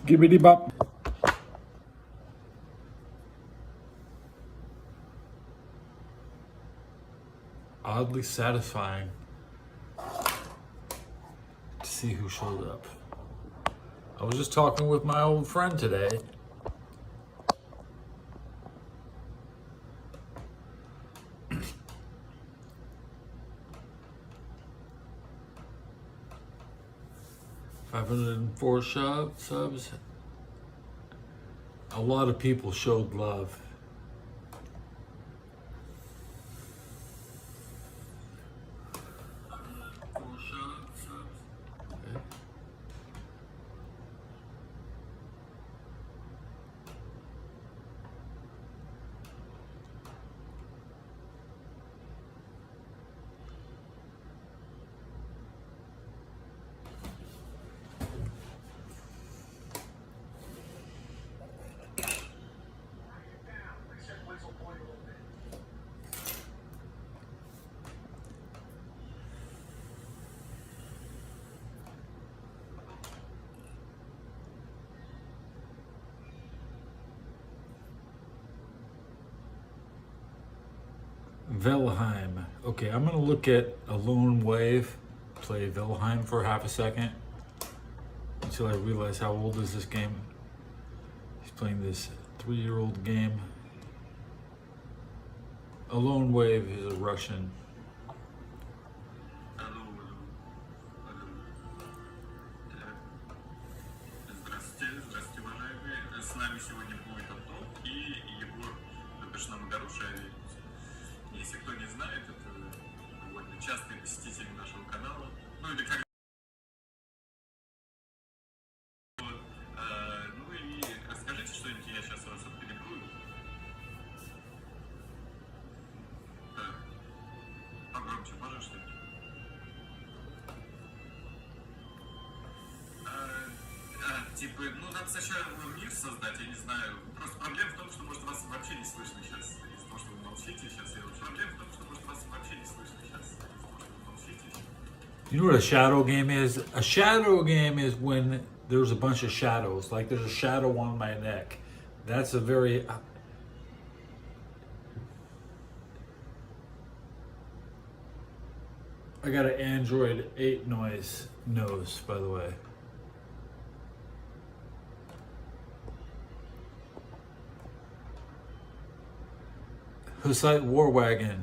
Skibidi bop. Oddly satisfying to see who showed up. I was just talking with my old friend today. $504 subs. A lot of people showed love. Okay. Valheim. Okay, I'm gonna look at a lone wave, play Valheim for half a second until I realize how old is this game. He's playing this 3-year-old game. A lone wave is a Russian. Здравствуйте, уважаемые. С нами сегодня будет Антон и Егор. Любишь нам хорошее. Если кто не знает, это довольно частые посетители нашего канала. Ну или как. Ну и расскажите что-нибудь, я сейчас вас отперебрую. Да. Погромче, можешь что-нибудь? Типа, ну надо сначала мир создать, я не знаю. Просто проблема в том, что может вас вообще не слышно сейчас. Из-за того, что вы молчите, сейчас я очень... Проблема в том, что может вас вообще не слышно сейчас. Из-за того, что вы молчите. You know what a shadow game is? A shadow game is when there's a bunch of shadows, like there's a shadow on my neck. That's a very... I got an Android 8 nose, by the way. Hussite War Wagon.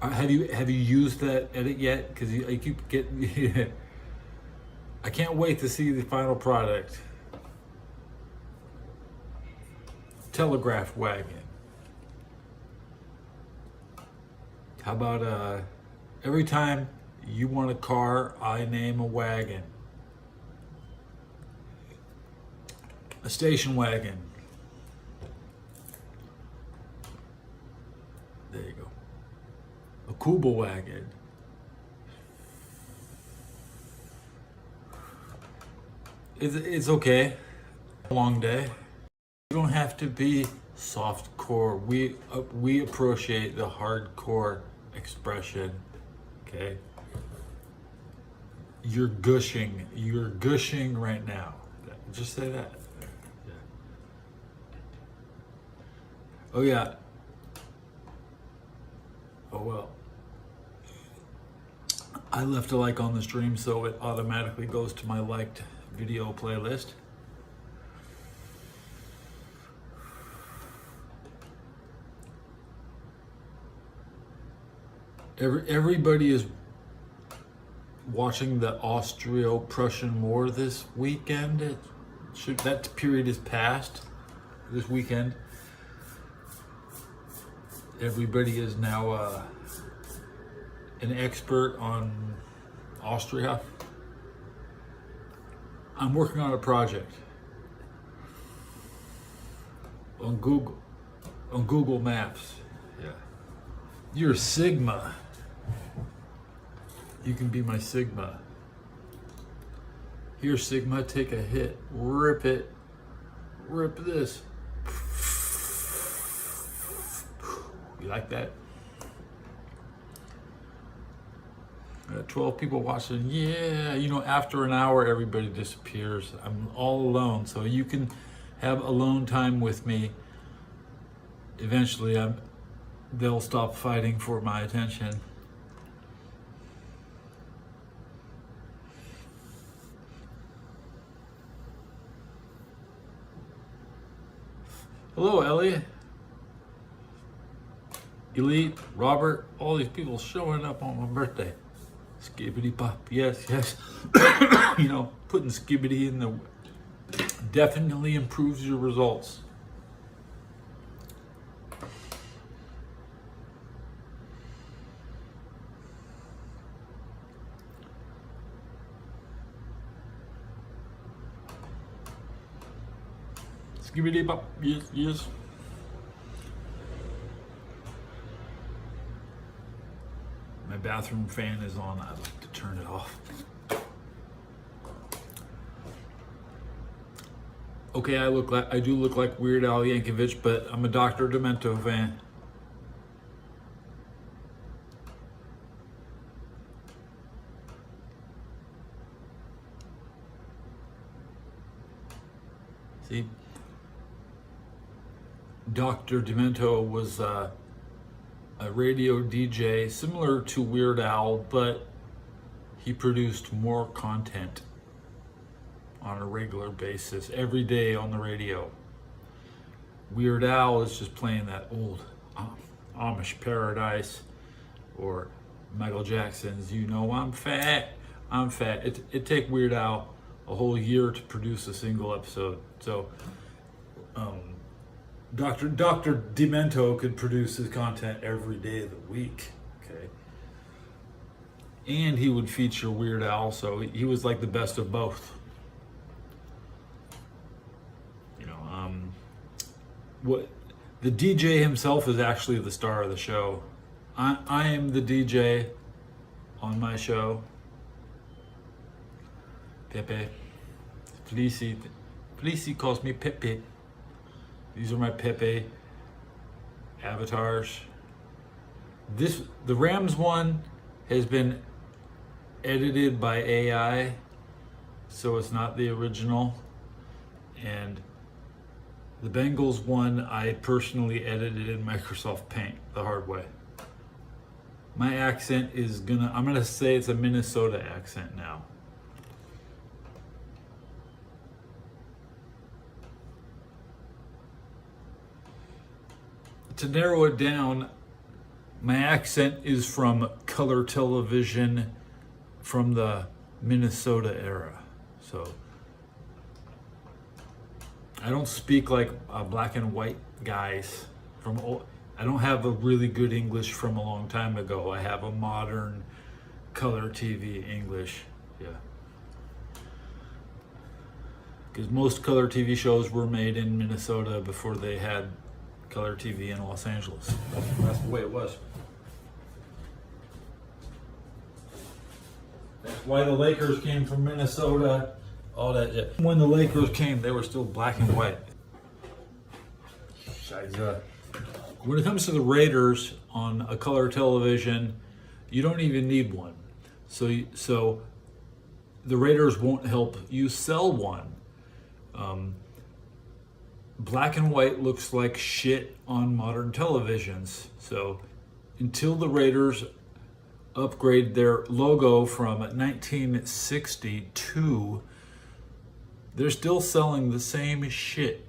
Have you used that edit yet? Because I keep getting. I can't wait to see the final product. Telegraph wagon. How about every time you want a car, I name a wagon. A station wagon. There you go. A Kuba wagon. It's okay. Long day. You don't have to be soft core. We appreciate the hardcore expression. Okay. You're gushing. You're gushing right now. Just say that. Yeah. Oh yeah. Oh well. I left a like on the stream, so it automatically goes to my liked video playlist. Everybody is watching the Austro-Prussian War this weekend. That period is past this weekend. Everybody is now an expert on Austria. I'm working on a project on Google Maps. Yeah. You're Sigma. You can be my Sigma. Here, Sigma, take a hit. Rip it. Rip this. You like that? 12 people watching. Yeah, you know, after an hour, everybody disappears. I'm all alone, so you can have alone time with me. Eventually, they'll stop fighting for my attention. Hello, Ellie. Elite, Robert, all these people showing up on my birthday. Skibidi pop, yes, yes. You know, putting Skibidi in the definitely improves your results. Skibidi pop, yes, yes. My bathroom fan is on. I'd like to turn it off. Okay, I do look like Weird Al Yankovic, but I'm a Dr. Demento fan. See, Dr. Demento was a radio DJ similar to Weird Al, but he produced more content on a regular basis every day on the radio. Weird Al is just playing that old Amish Paradise or Michael Jackson's "You Know I'm Fat, I'm Fat." It take Weird Al a whole year to produce a single episode. So Dr. Demento could produce his content every day of the week, okay? And he would feature Weird Al, so he was like the best of both. You know, what the DJ himself is actually the star of the show. I am the DJ on my show. Pepe. Felici calls me Pepe. These are my Pepe avatars. The Rams one has been edited by AI, so it's not the original. And the Bengals one, I personally edited in Microsoft Paint the hard way. My accent is I'm gonna say it's a Minnesota accent now. To narrow it down, my accent is from color television from the Minnesota era. So I don't speak like black and white guys I don't have a really good English from a long time ago. I have a modern color TV English. Yeah. Because most color TV shows were made in Minnesota before they had color TV in Los Angeles. That's the way it was. That's why the Lakers came from Minnesota. All that. Yeah. When the Lakers came, they were still black and white. When it comes to the Raiders on a color television, you don't even need one. So the Raiders won't help you sell one. Black and white looks like shit on modern televisions. So until the Raiders upgrade their logo from 1962, they're still selling the same shit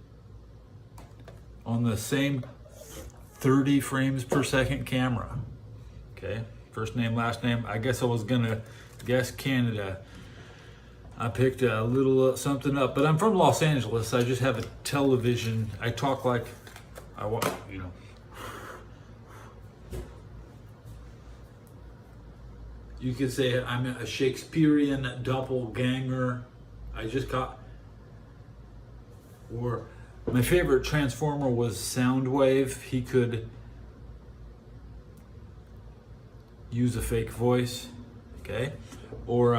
on the same 30 frames per second camera. Okay, first name, last name. I guess I was gonna guess Canada. I picked a little something up, but I'm from Los Angeles. I just have a television. I talk like I want, you know. You could say I'm a Shakespearean doppelganger. Or my favorite Transformer was Soundwave. He could use a fake voice, okay? Or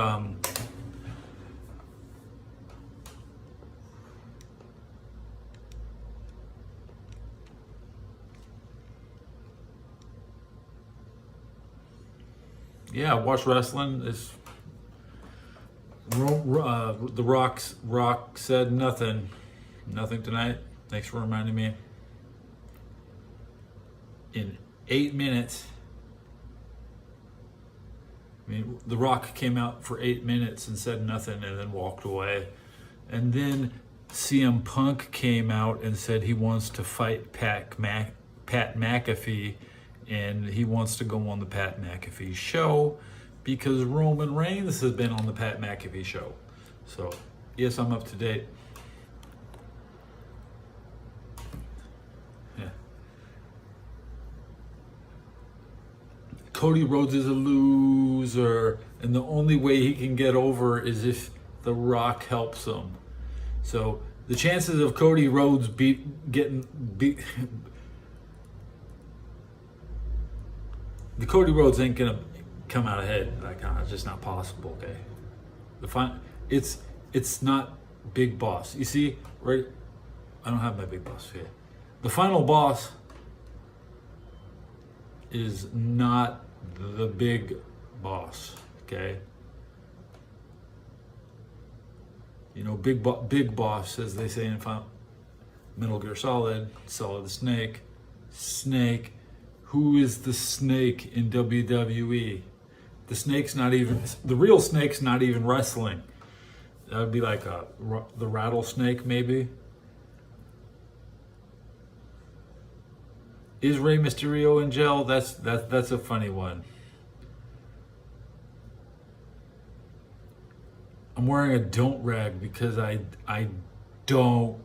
Yeah, I watch wrestling. It's the Rock said nothing tonight. Thanks for reminding me. In 8 minutes, I mean, The Rock came out for 8 minutes and said nothing and then walked away. And then CM Punk came out and said he wants to fight Pat McAfee, and he wants to go on the Pat McAfee show because Roman Reigns has been on the Pat McAfee show. So, yes, I'm up to date. Yeah. Cody Rhodes is a loser, and the only way he can get over is if The Rock helps him. So the chances of Cody Rhodes getting beat, the Cody Rhodes ain't gonna come out ahead. Like, it's just not possible. Okay, it's not Big Boss. You see, right? I don't have my Big Boss here. The final boss is not the Big Boss. Okay. You know, Big Boss, as they say in Metal Gear Solid Snake. Snake. Who is the Snake in WWE? The real Snake's not even wrestling. That would be like the Rattlesnake, maybe. Is Rey Mysterio in jail? That's a funny one. I'm wearing a don't rag because I don't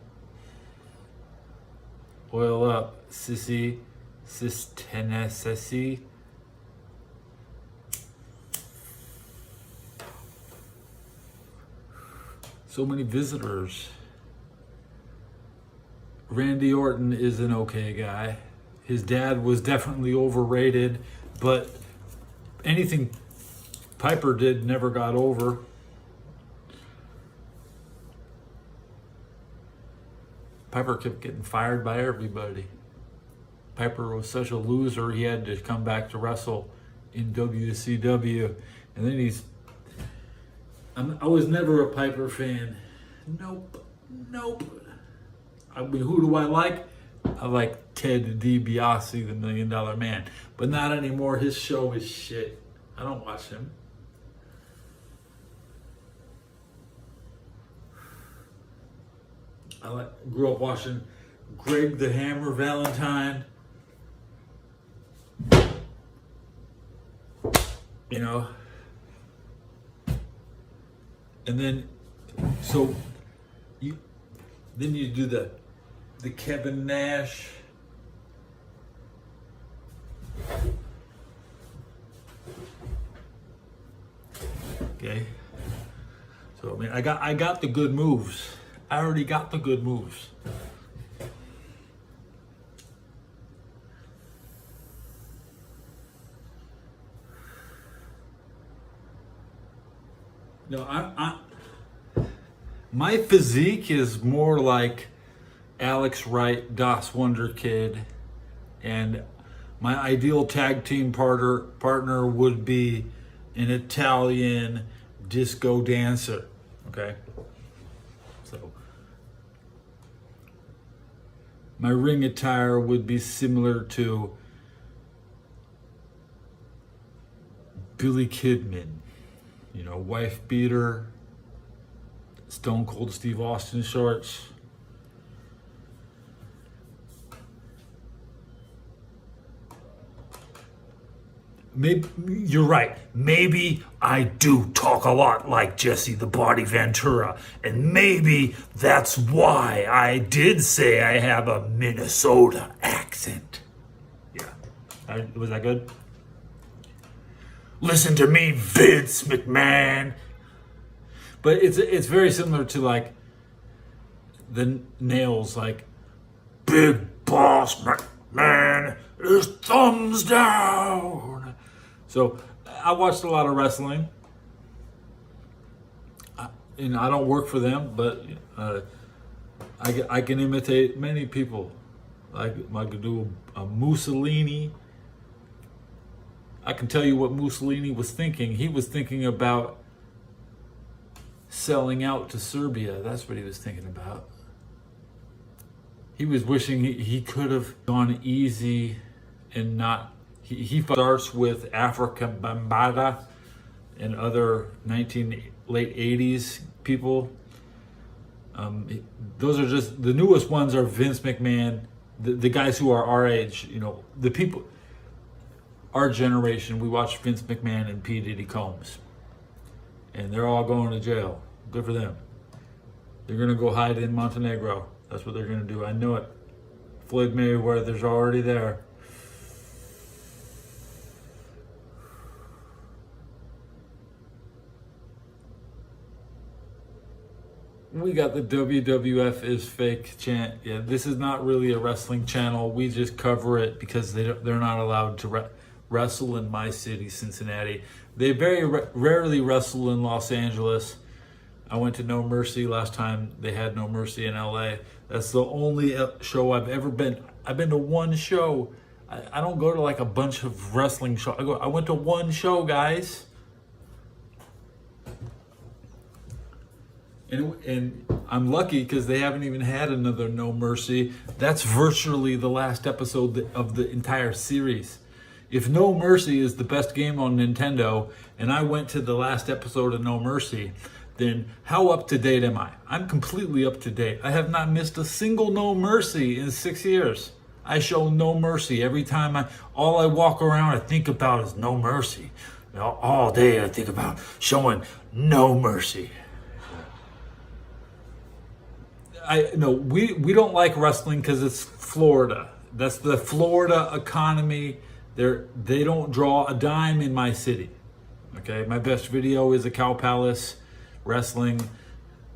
oil up, sissy, sis Tennessee. So many visitors. Randy Orton is an okay guy. His dad was definitely overrated, but anything Piper did never got over. Piper kept getting fired by everybody. Piper was such a loser, he had to come back to wrestle in WCW. And then I was never a Piper fan. Nope. I mean, who do I like? I like Ted DiBiase, the $1 Million Man. But not anymore. His show is shit. I don't watch him. Grew up watching Greg the Hammer Valentine. You know. And then you do the Kevin Nash. Okay. So I mean, I got the good moves. I already got the good moves. No, my physique is more like Alex Wright, Das Wonder Kid, and my ideal tag team partner would be an Italian disco dancer. Okay, so my ring attire would be similar to Billy Kidman. You know, wife beater, Stone Cold Steve Austin shorts. Maybe you're right. Maybe I do talk a lot like Jesse the Body Ventura, and maybe that's why I did say I have a Minnesota accent. Yeah, was that good? Listen to me, Vince McMahon. But it's very similar to like the Nails, like Big Boss McMahon is thumbs down. So I watched a lot of wrestling, and I don't work for them, but I can imitate many people. I could do a Mussolini. I can tell you what Mussolini was thinking. He was thinking about selling out to Serbia. That's what he was thinking about. He was wishing he could have gone easy and not. He starts with Africa Bambaataa and other late 80s people. Those are just the newest ones are Vince McMahon, the guys who are our age, you know, the people, our generation. We watch Vince McMahon and P. Diddy Combs, and they're all going to jail. Good for them. They're gonna go hide in Montenegro. That's what they're gonna do. I know it. Floyd Mayweather's already there. We got the WWF is fake chant. Yeah, this is not really a wrestling channel. We just cover it because they're not allowed to wrestle in my city, Cincinnati. They very rarely wrestle in Los Angeles. I went to No Mercy last time. They had No Mercy in LA. That's the only show I've ever been. I've been to one show. I don't go to like a bunch of wrestling shows. I went to one show, guys. And I'm lucky because they haven't even had another No Mercy. That's virtually the last episode of the entire series. If No Mercy is the best game on Nintendo, and I went to the last episode of No Mercy, then how up to date am I? I'm completely up to date. I have not missed a single No Mercy in 6 years. I show No Mercy every time all I walk around, I think about is No Mercy. You know, all day I think about showing No Mercy. We don't like wrestling because it's Florida. That's the Florida economy. They don't draw a dime in my city. Okay, my best video is a Cow Palace wrestling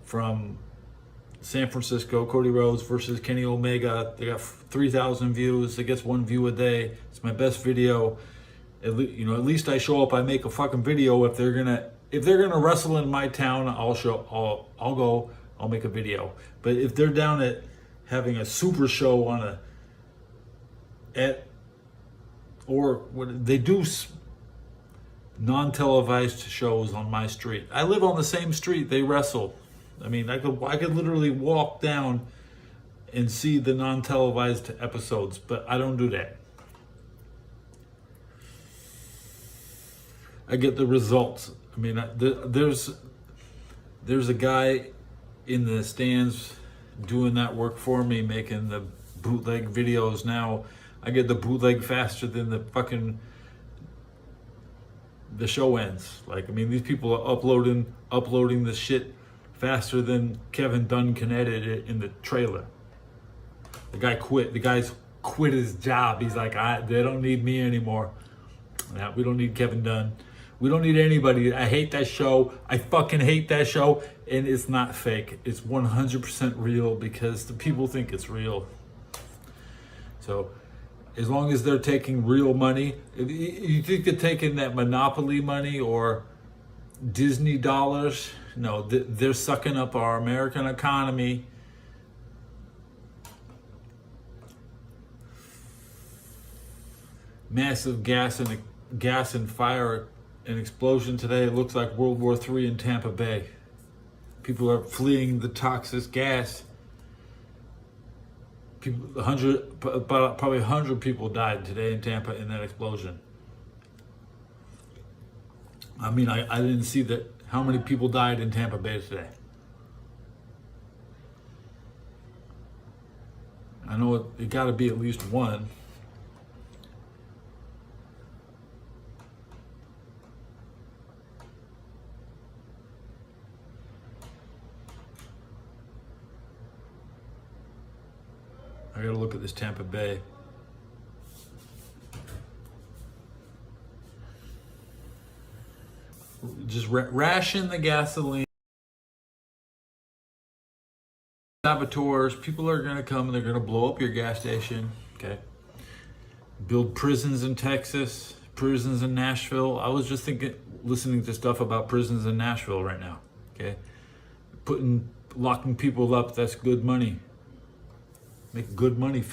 from San Francisco, Cody Rhodes versus Kenny Omega. They got 3,000 views. It gets 1 view a day. It's my best video. At least I show up. I make a fucking video. If they're gonna wrestle in my town, I'll go. I'll make a video. But if they're down at having a super show they do non-televised shows on my street. I live on the same street they wrestle. I mean, I could literally walk down and see the non-televised episodes, but I don't do that. I get the results. I mean, there's a guy in the stands doing that work for me, making the bootleg videos. Now I get the bootleg faster than the show ends. Like, I mean, these people are uploading the shit faster than Kevin Dunn can edit it in the trailer. The guy's quit his job. He's like, they don't need me anymore. Yeah, we don't need Kevin Dunn. We don't need anybody. I hate that show. I fucking hate that show. And it's not fake. It's 100% real because the people think it's real. So as long as they're taking real money, if you think they're taking that Monopoly money or Disney dollars, no, they're sucking up our American economy. Massive gas and fire and explosion today. It looks like World War III in Tampa Bay. People are fleeing the toxic gas. Probably 100 people died today in Tampa in that explosion. I mean, I didn't see how many people died in Tampa Bay today. I know it got to be at least one. I gotta look at this Tampa Bay. Just ration the gasoline. Saboteurs, people are gonna come and they're gonna blow up your gas station. Okay. Build prisons in Texas, prisons in Nashville. I was just listening to stuff about prisons in Nashville right now. Okay. Locking people up, that's good money. Make good money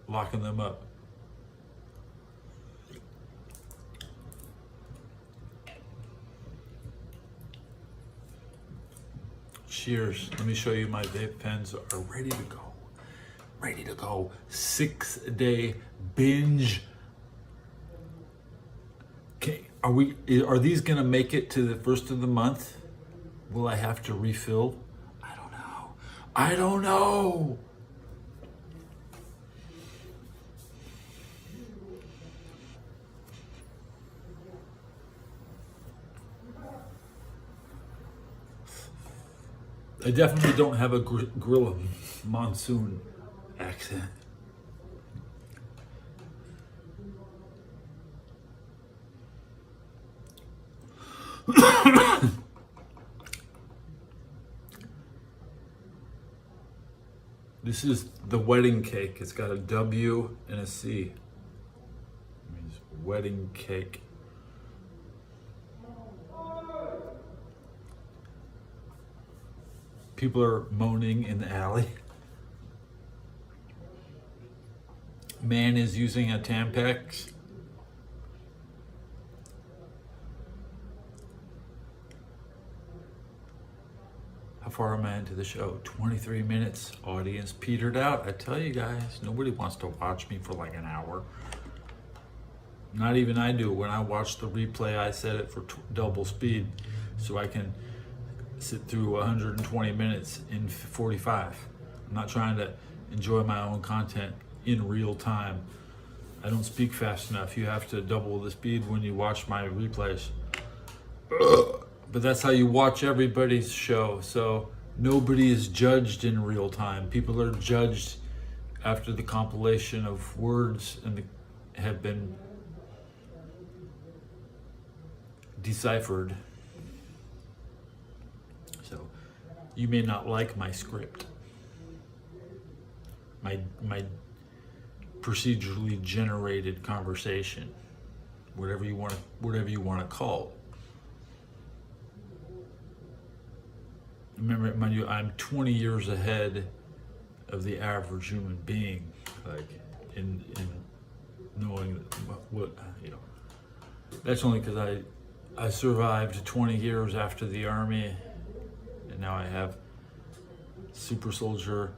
locking them up. Cheers. Let me show you my vape pens are ready to go. Ready to go. 6-day binge. Okay, are these gonna make it to the first of the month? Will I have to refill? I don't know. I don't know. I definitely don't have a gorilla monsoon accent. This is the wedding cake. It's got a W and a C. It means wedding cake. People are moaning in the alley. Man is using a Tampax. How far am I into the show? 23 minutes. Audience petered out. I tell you guys, nobody wants to watch me for like an hour. Not even I do. When I watch the replay, I set it for double speed so I can sit through 120 minutes in 45. I'm not trying to enjoy my own content in real time. I don't speak fast enough. You have to double the speed when you watch my replays. But that's how you watch everybody's show. So nobody is judged in real time. People are judged after the compilation of words and have been deciphered. So you may not like my script, my procedurally generated conversation, whatever you want to call it. Remember, mind you, I'm 20 years ahead of the average human being, like in knowing what you know. That's only because I survived 20 years after the army, and now I have super soldier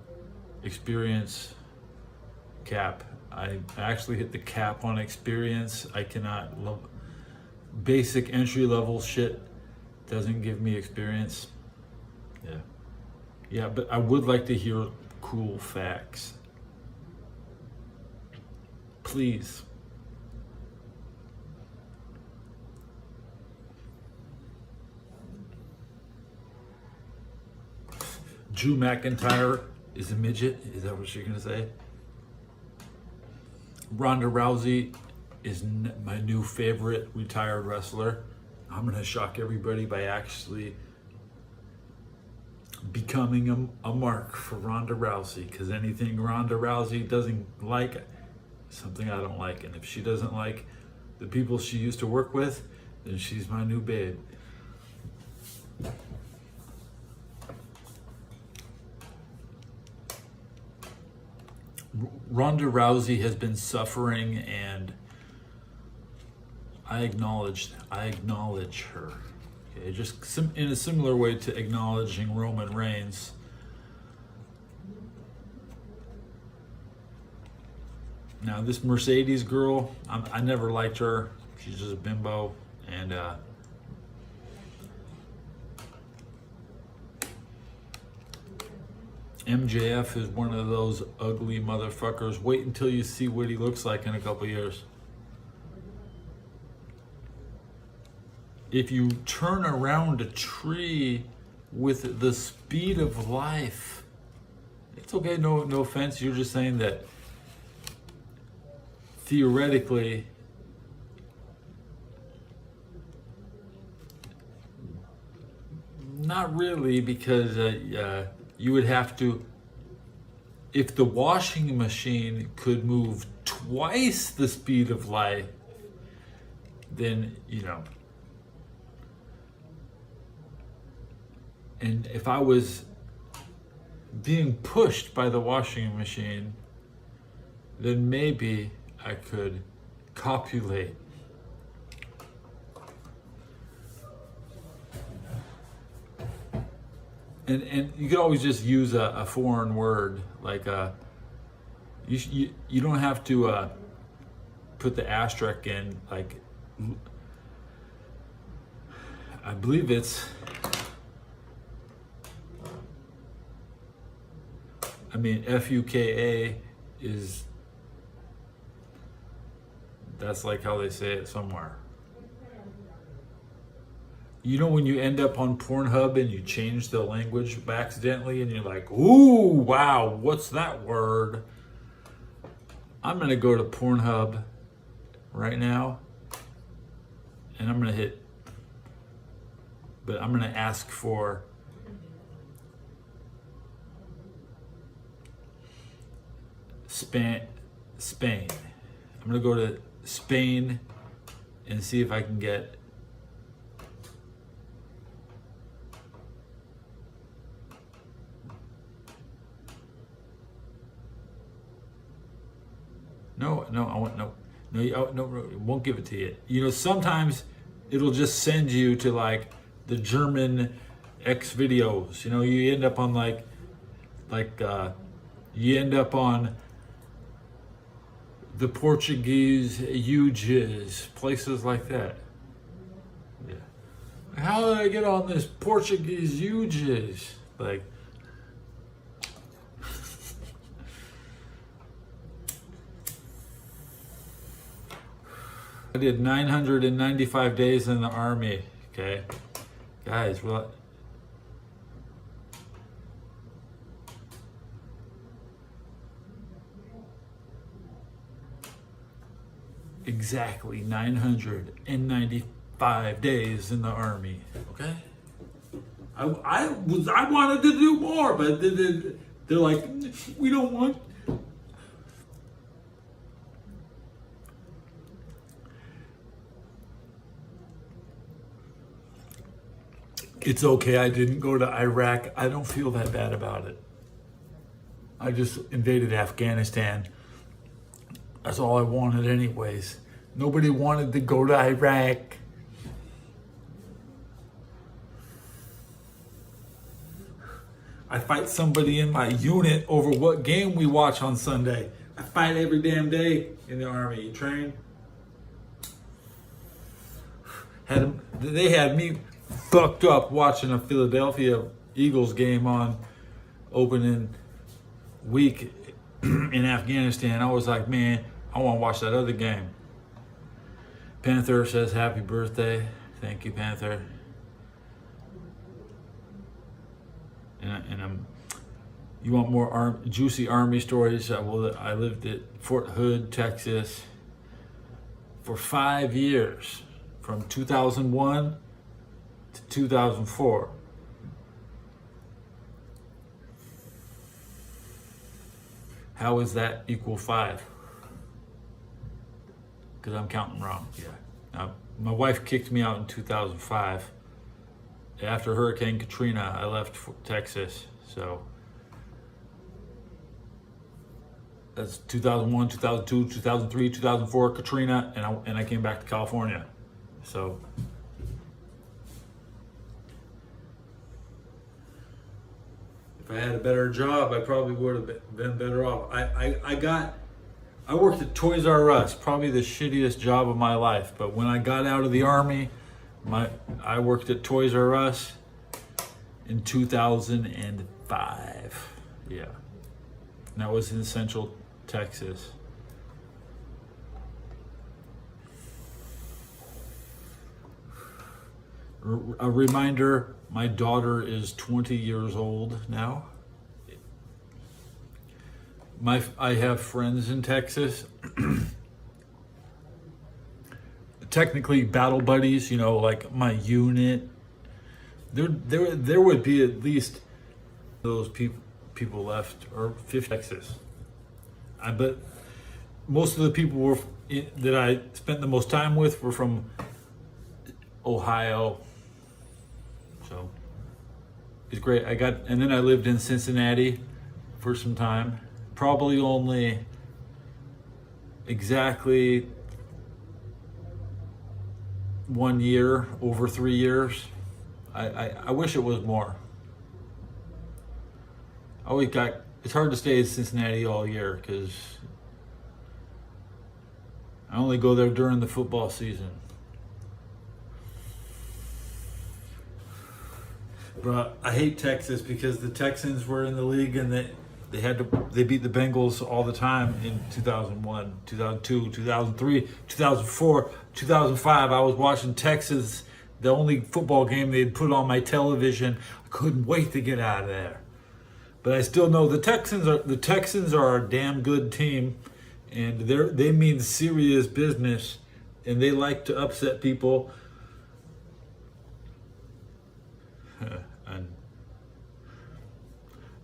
experience cap. I actually hit the cap on experience. I cannot love basic entry level shit. Doesn't give me experience. Yeah, but I would like to hear cool facts. Please. Drew McIntyre is a midget? Is that what you're gonna say? Ronda Rousey is my new favorite retired wrestler. I'm gonna shock everybody by actually becoming a mark for Ronda Rousey, because anything Ronda Rousey doesn't like, something I don't like. And if she doesn't like the people she used to work with, then she's my new babe. Ronda Rousey has been suffering, and I acknowledge her. Okay, just in a similar way to acknowledging Roman Reigns. Now this Mercedes girl, I never liked her. She's just a bimbo, and MJF is one of those ugly motherfuckers. Wait until you see what he looks like in a couple years. If you turn around a tree with the speed of life, it's okay, no offense. You're just saying that theoretically, not really, because you would have to, if the washing machine could move twice the speed of light, then, you know. And if I was being pushed by the washing machine, then maybe I could copulate. and you could always just use a foreign word like you don't have to put the asterisk in, like I believe it's, I mean, FUKA is, that's like how they say it somewhere. You know when you end up on Pornhub and you change the language accidentally and you're like, ooh, wow, what's that word? I'm gonna go to Pornhub right now and I'm gonna hit, but I'm gonna ask for Spain. I'm gonna go to Spain and see if I can get no, it won't give it to you. You know, sometimes it'll just send you to like the German X videos. You know, you end up on you end up on the Portuguese UJs, places like that. Yeah. How did I get on this Portuguese UJs? Like, I did 995 days in the Army, okay? Guys, well, exactly 995 days in the Army, okay? I wanted to do more, but they're like, we don't want. It's okay, I didn't go to Iraq. I don't feel that bad about it. I just invaded Afghanistan. That's all I wanted anyways. Nobody wanted to go to Iraq. I fight somebody in my unit over what game we watch on Sunday. I fight every damn day in the Army. You train? They had me fucked up watching a Philadelphia Eagles game on opening week in Afghanistan. I was like, man, I want to watch that other game. Panther says happy birthday. Thank you, Panther. And you want more juicy Army stories? I lived at Fort Hood, Texas for 5 years, from 2001 to 2004. How is that equal 5? Because I'm counting wrong. Yeah. Now, my wife kicked me out in 2005. After Hurricane Katrina, I left Texas. So that's 2001, 2002, 2003, 2004, Katrina, and I came back to California. So if I had a better job, I probably would have been better off. I worked at Toys R Us, probably the shittiest job of my life. But when I got out of the Army, I worked at Toys R Us in 2005. Yeah. And that was in Central Texas. A reminder, my daughter is 20 years old now. I have friends in Texas. Technically battle buddies, you know, like my unit. There would be at least those people left, or 50 Texas. But most of the people that I spent the most time with were from Ohio. So it's great. And then I lived in Cincinnati for some time. Probably only exactly 1 year, over 3 years. I wish it was more. It's hard to stay in Cincinnati all year because I only go there during the football season. But I hate Texas because the Texans were in the league and they beat the Bengals all the time in 2001, 2002, 2003, 2004, 2005. I was watching Texas, the only football game they'd put on my television. I couldn't wait to get out of there. But I still know the Texans are a damn good team, and they mean serious business, and they like to upset people. And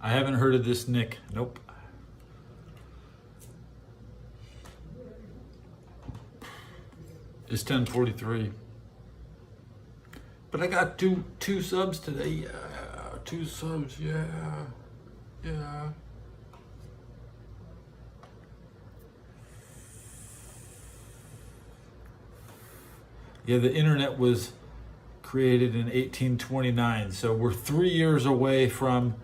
I haven't heard of this Nick. Nope. It's 10:43. But I got two subs today. Yeah, 2 subs. Yeah. Yeah, the internet was created in 1829, so we're 3 years away from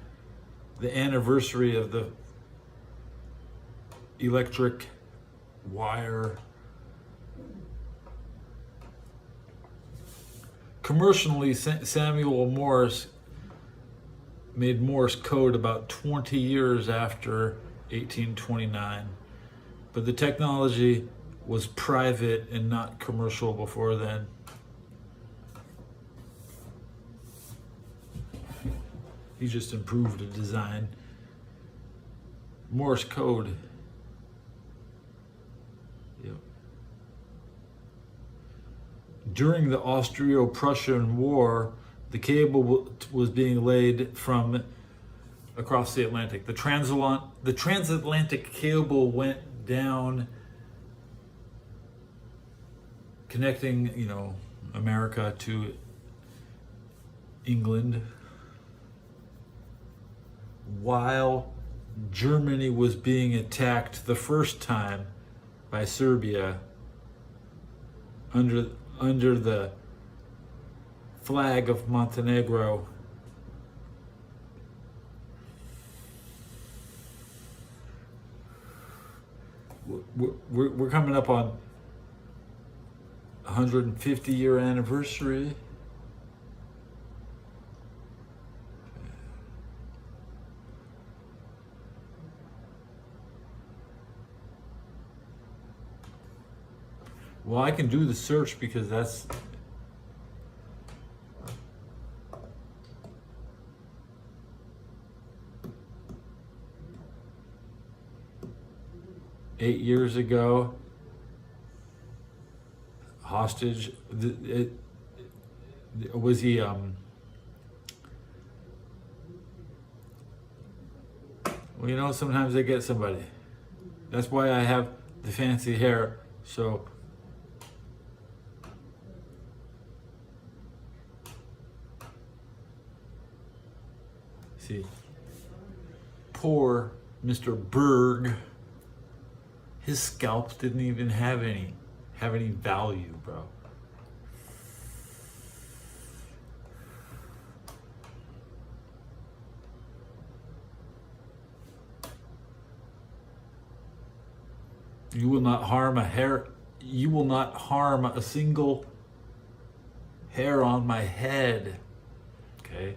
the anniversary of the electric wire. Commercially, Samuel Morse made Morse code about 20 years after 1829, but the technology was private and not commercial before then. He just improved the design. Morse code. Yep. During the Austro-Prussian War, the cable was being laid from across the Atlantic. The transatlantic cable went down, connecting, America to England, while Germany was being attacked the first time by Serbia under the flag of Montenegro. We're coming up on 150-year anniversary. Well, I can do the search because that's eight years ago. Hostage. Was he? Well, sometimes they get somebody. That's why I have the fancy hair. So. See, poor Mr. Berg, his scalp didn't even have any value, bro. You will not harm a single hair on my head. Okay?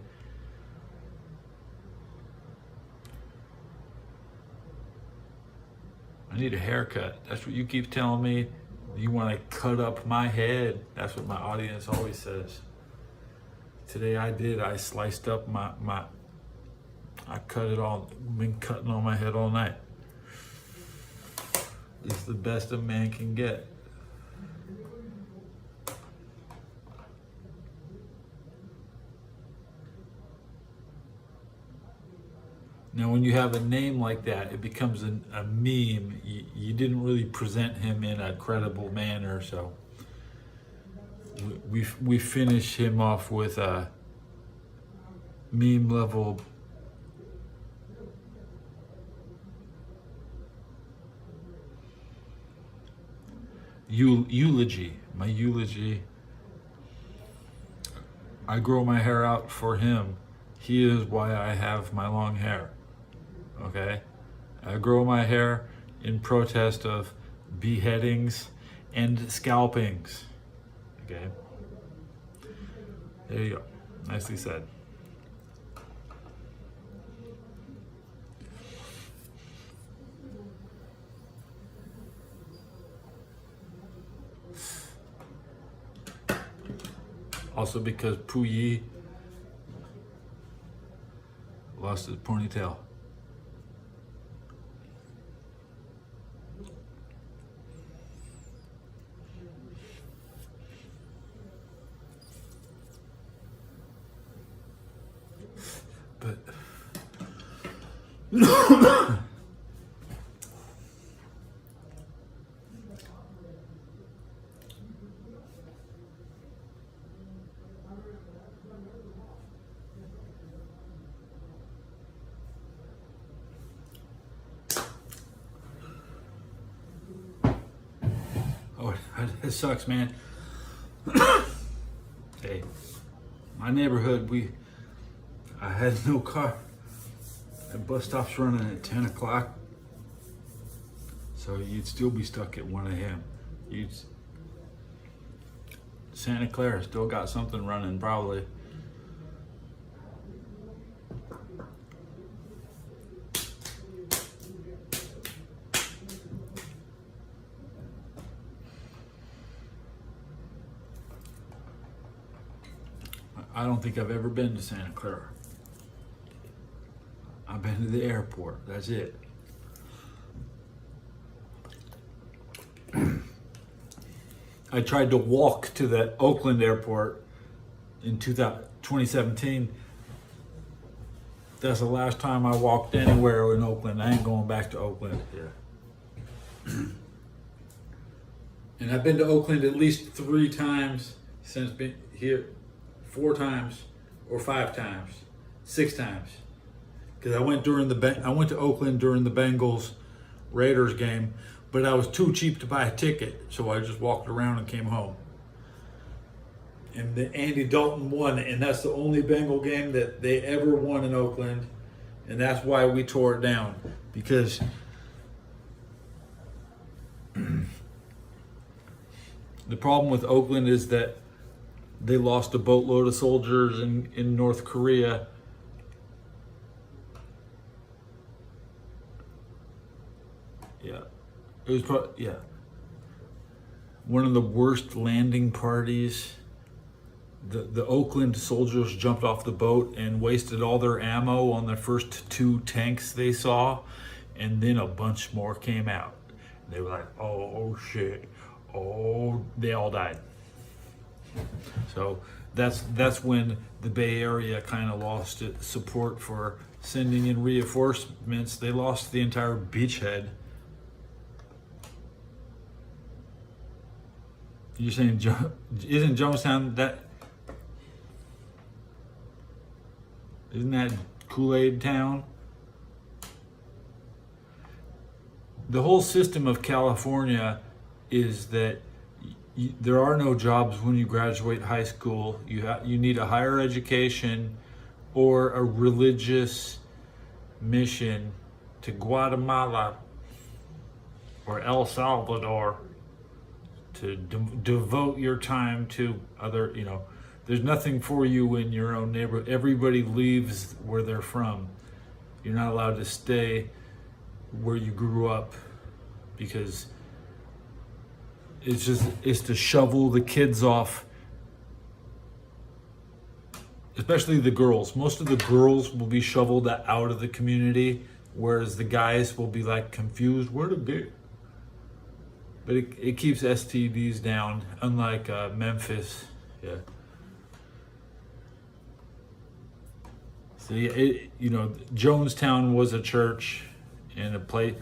I need a haircut. That's what you keep telling me. You want to cut up my head. That's what my audience always says. Today I did. I sliced up I cut it all. Been cutting on my head all night. It's the best a man can get. Now, when you have a name like that, it becomes a meme. You didn't really present him in a credible manner, so we finish him off with a meme level eulogy. My eulogy. I grow my hair out for him. He is why I have my long hair. Okay, I grow my hair in protest of beheadings and scalpings. Okay, there you go. Nicely said. Also because Puyi lost his ponytail. But oh, it sucks, man. Hey, my neighborhood, I had no car. The bus stops running at 10 o'clock. So you'd still be stuck at 1 a.m. Santa Clara still got something running, probably. I don't think I've ever been to Santa Clara. I've been to the airport. That's it. I tried to walk to the Oakland airport in 2017. That's the last time I walked anywhere in Oakland. I ain't going back to Oakland. Yeah. And I've been to Oakland at least 3 times since being here. 4 times or 5 times, 6 times. Because I went to Oakland during the Bengals Raiders game, but I was too cheap to buy a ticket, so I just walked around and came home. And Andy Dalton won, and that's the only Bengal game that they ever won in Oakland, and that's why we tore it down. Because the problem with Oakland is that they lost a boatload of soldiers in North Korea. Yeah, it was one of the worst landing parties. The Oakland soldiers jumped off the boat and wasted all their ammo on the first 2 tanks they saw, and then a bunch more came out. They were like, oh shit, oh, they all died. So that's when the Bay Area kind of lost its support for sending in reinforcements. They lost the entire beachhead. You're saying, isn't Jonestown that? Isn't that Kool-Aid town? The whole system of California is that there are no jobs when you graduate high school. You need a higher education or a religious mission to Guatemala or El Salvador to devote your time to other, there's nothing for you in your own neighborhood. Everybody leaves where they're from. You're not allowed to stay where you grew up because it's to shovel the kids off, especially the girls. Most of the girls will be shoveled out of the community, whereas the guys will be like confused where to be. But it keeps STDs down, unlike Memphis. Yeah. So Jonestown was a church and a place,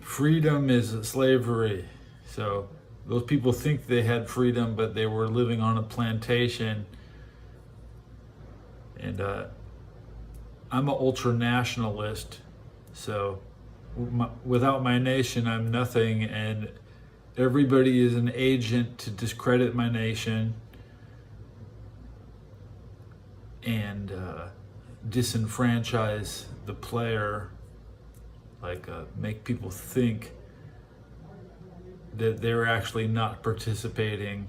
Freedom is slavery. So those people think they had freedom, but they were living on a plantation. And I'm an ultra nationalist. So without my nation, I'm nothing. And everybody is an agent to discredit my nation and disenfranchise the player, like make people think that they're actually not participating,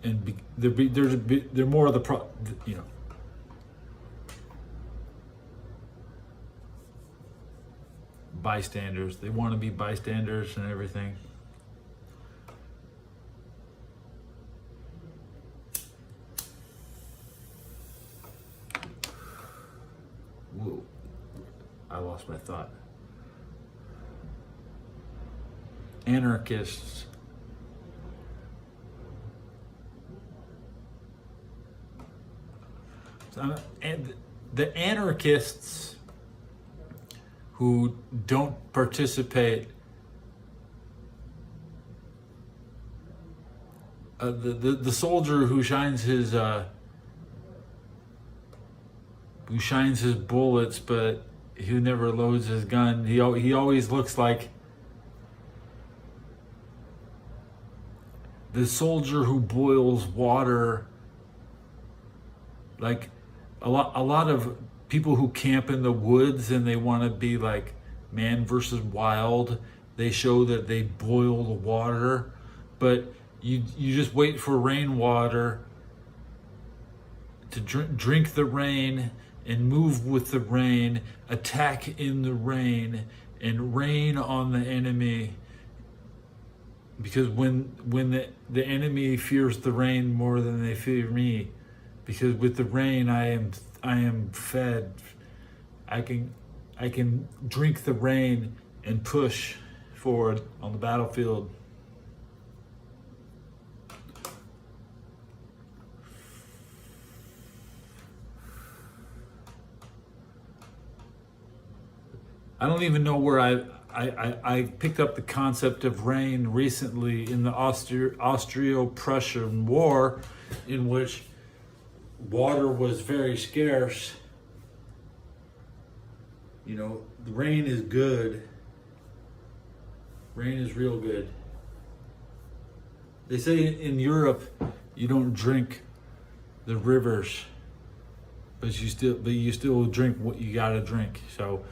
and they're more of the bystanders. They want to be bystanders and everything. Whoa, I lost my thought. Anarchists. And the anarchists who don't participate, the soldier who shines his bullets, but who never loads his gun. He always looks like the soldier who boils water. Like a lot of people who camp in the woods and they want to be like man versus wild. They show that they boil the water, but you just wait for rainwater to drink the rain and move with the rain, attack in the rain, and rain on the enemy. Because when the enemy fears the rain more than they fear me, because with the rain I am fed. I can drink the rain and push forward on the battlefield. I don't even know where I picked up the concept of rain recently in the Austro-Prussian War, in which water was very scarce. You know, the rain is good. Rain is real good. They say in Europe you don't drink the rivers, but you still drink what you gotta drink. So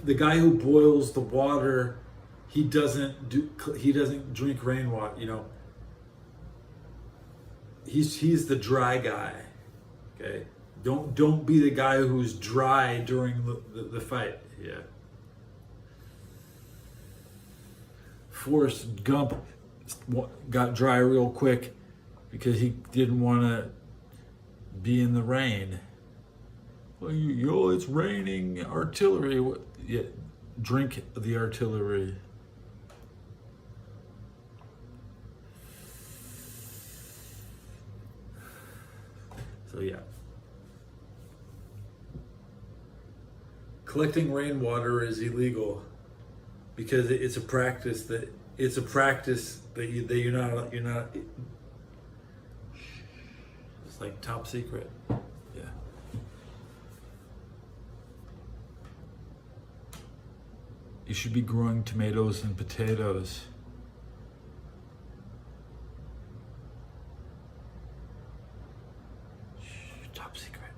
the guy who boils the water, he doesn't drink rainwater. You know, he's the dry guy. Okay, don't be the guy who's dry during the fight. Yeah. Forrest Gump got dry real quick because he didn't want to be in the rain. Well, it's raining artillery. Yeah, drink the artillery. So yeah. Collecting rainwater is illegal because it's a practice that you're not. It's like top secret. Yeah. You should be growing tomatoes and potatoes. Top secret.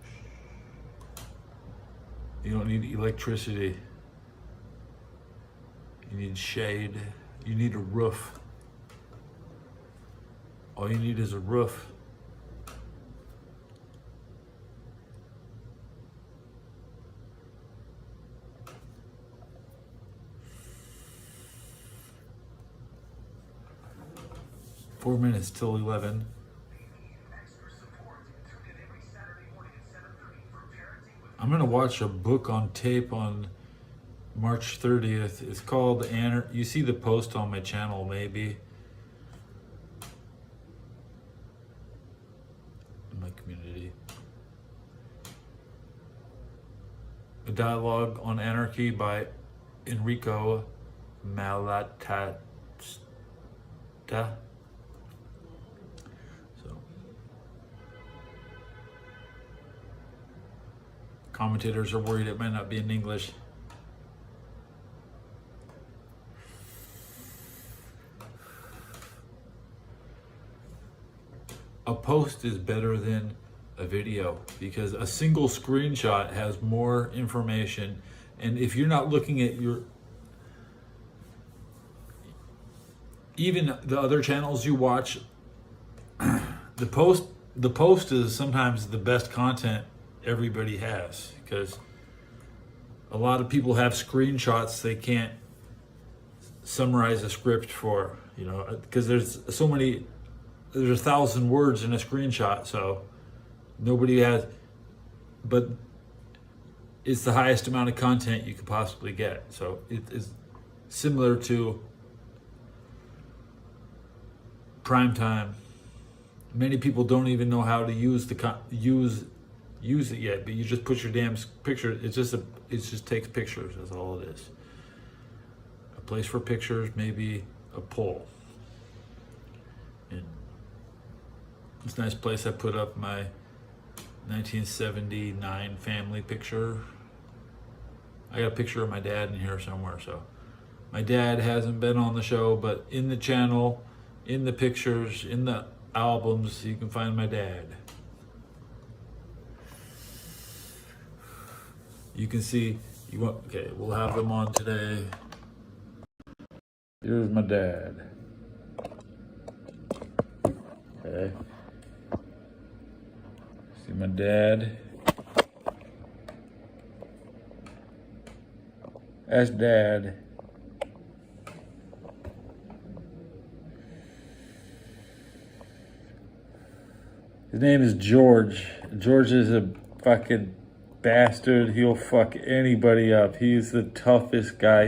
You don't need electricity. You need shade. You need a roof. All you need is a roof. Four minutes till 11. I'm gonna watch a book on tape on March 30th. It's called You see the post on my channel, maybe. In my community. A dialogue on anarchy by Enrico Malatesta. Commentators are worried it might not be in English. A post is better than a video because a single screenshot has more information, and if you're not looking at your, even the other channels you watch, the post is sometimes the best content everybody has, because a lot of people have screenshots they can't summarize a script for, because there's 1,000 words in a screenshot, so nobody has, but it's the highest amount of content you could possibly get. So it is similar to prime time. Many people don't even know how to use it yet, but you just put your damn picture. It just takes pictures. That's all it is. A place for pictures, maybe a poll. And this nice place I put up my 1979 family picture. I got a picture of my dad in here somewhere. So my dad hasn't been on the show, but in the channel, in the pictures, in the albums, you can find my dad. You can see, okay, we'll have them on today. Here's my dad. Okay. See my dad. That's Dad. His name is George. George is a fucking bastard. He'll fuck anybody up. He's the toughest guy.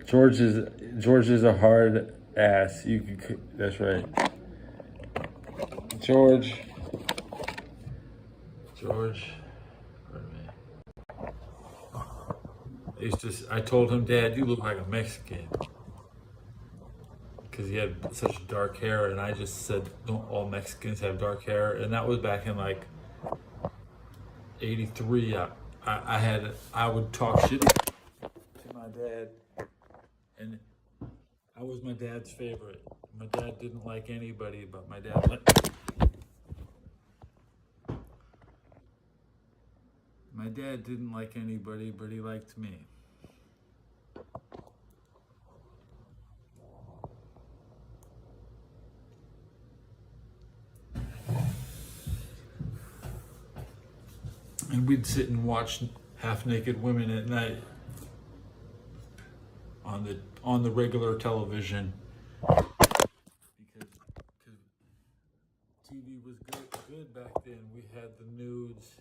George is a hard ass. That's right. George. Pardon me. I told him, Dad, you look like a Mexican. Because he had such dark hair, and I just said, don't all Mexicans have dark hair? And that was back in like 83. I would talk shit to my dad, and I was my dad's favorite. My dad didn't like anybody, but my dad liked me. My dad didn't like anybody, but he liked me. And we'd sit and watch half-naked women at night on the regular television, because TV was good back then. We had the nudes.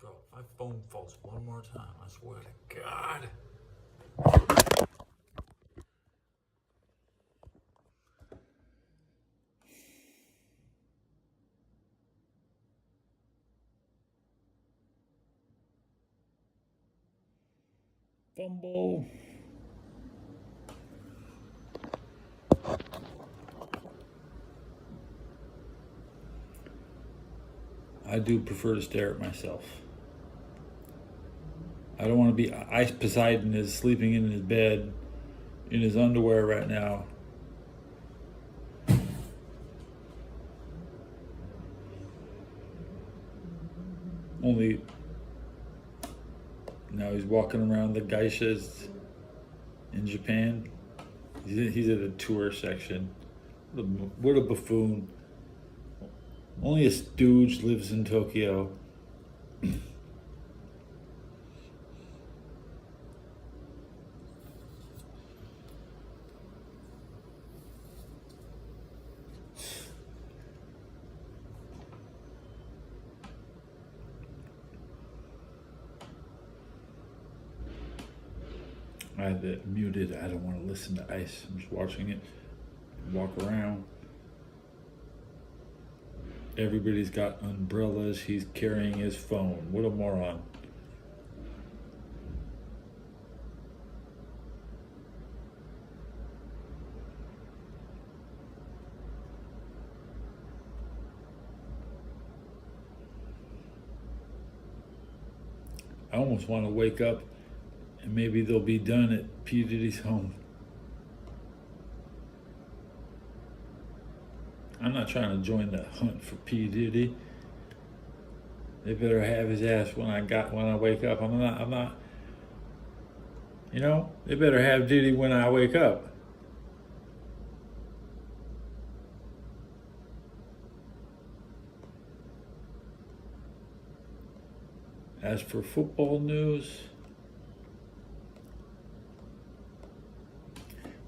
Bro, my phone falls one more time, I swear to God. Fumble. I do prefer to stare at myself. I don't want to be. Ice Poseidon is sleeping in his bed, in his underwear right now. Only now he's walking around the geishas in Japan. He's at a tour section. What a buffoon. Only a stooge lives in Tokyo. I had it muted. I don't want to listen to Ice. I'm just watching it walk around. Everybody's got umbrellas. He's carrying his phone. What a moron. I almost want to wake up and maybe they'll be done at P. Diddy's home. I'm not trying to join the hunt for P. Diddy. They better have his ass when I wake up. I'm not. You know, they better have Diddy when I wake up. As for football news,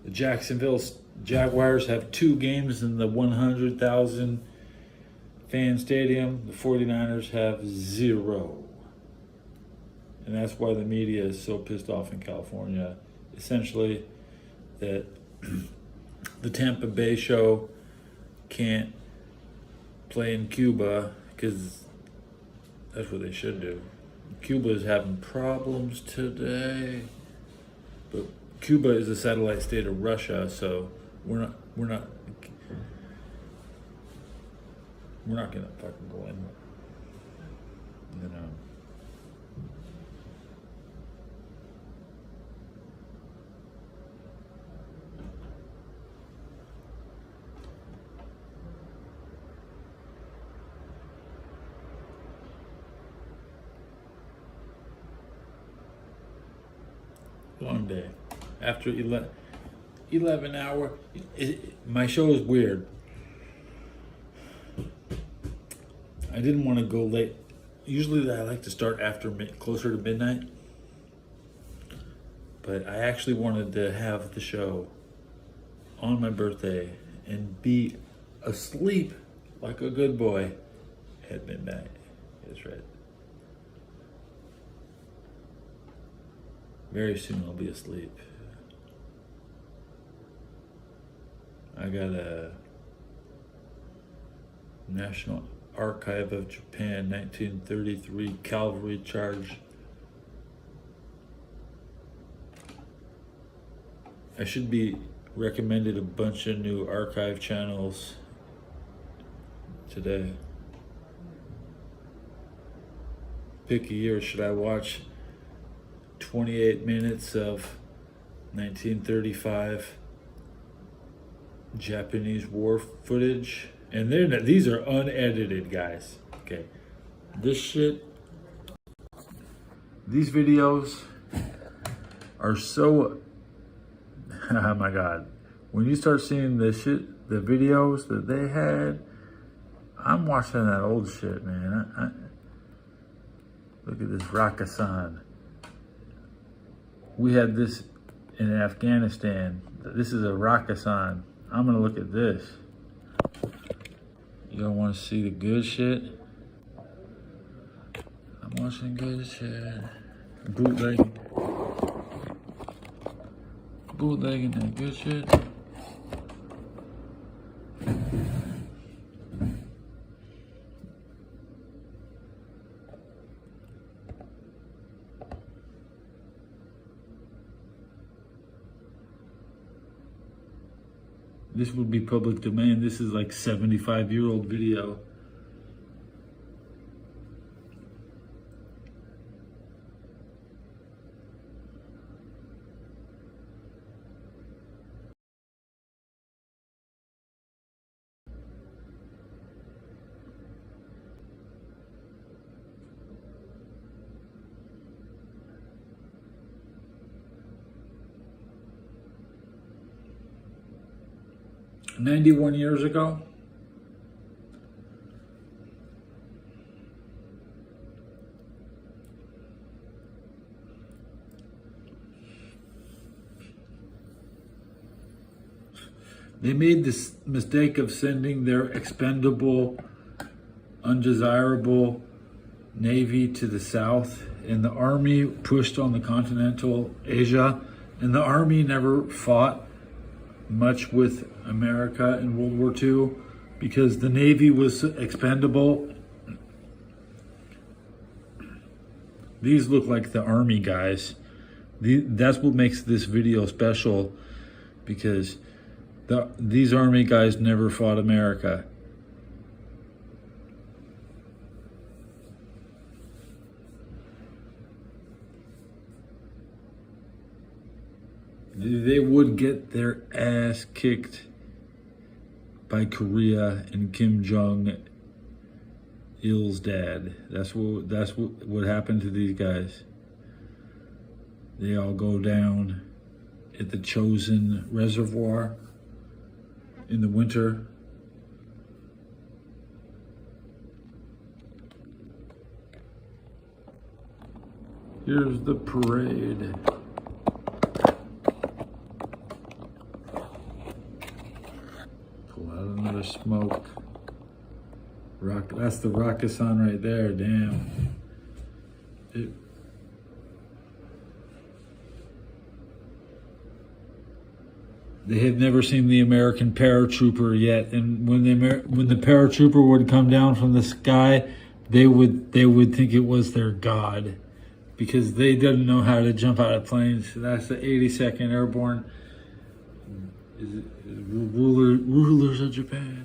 the Jacksonville Jaguars have 2 games in the 100,000 fan stadium. The 49ers have 0. And that's why the media is so pissed off in California. Essentially, that the Tampa Bay show can't play in Cuba because that's what they should do. Cuba is having problems today, but Cuba is a satellite state of Russia, so we're not gonna fucking go in, you know. Long day. After 11 hour, my show is weird. I didn't want to go late. Usually I like to start closer to midnight. But I actually wanted to have the show on my birthday and be asleep like a good boy at midnight. That's right. Very soon I'll be asleep. I got a National Archive of Japan 1933 cavalry charge. I should be recommended a bunch of new archive channels today. Pick a year. Should I watch 28 minutes of 1935 Japanese war footage? And these are unedited, guys. Okay. These videos are so, oh my God. When you start seeing the videos that they had, I'm watching that old shit, man. Look at this Rakkasan. We had this in Afghanistan. This is a Rakkasan. I'm gonna look at this. You don't want to see the good shit? I'm watching good shit. Bootlegging that good shit. This would be public domain. This is like 75-year-old video. "91 years ago, they made this mistake of sending their expendable, undesirable Navy to the south, and the Army pushed on the continental Asia, and the Army never fought much with America in World War II because the Navy was expendable. These look like the Army guys. That's what makes this video special, because these Army guys never fought America. They would get their ass kicked by Korea and Kim Jong Il's dad. That's what happened to these guys. They all go down at the Chosin Reservoir in the winter. Here's the parade. Pull out another smoke. That's the Rakuten right there, damn. They had never seen the American paratrooper yet, and when the paratrooper would come down from the sky, they would think it was their god, because they didn't know how to jump out of planes. That's the 82nd Airborne rulers of Japan,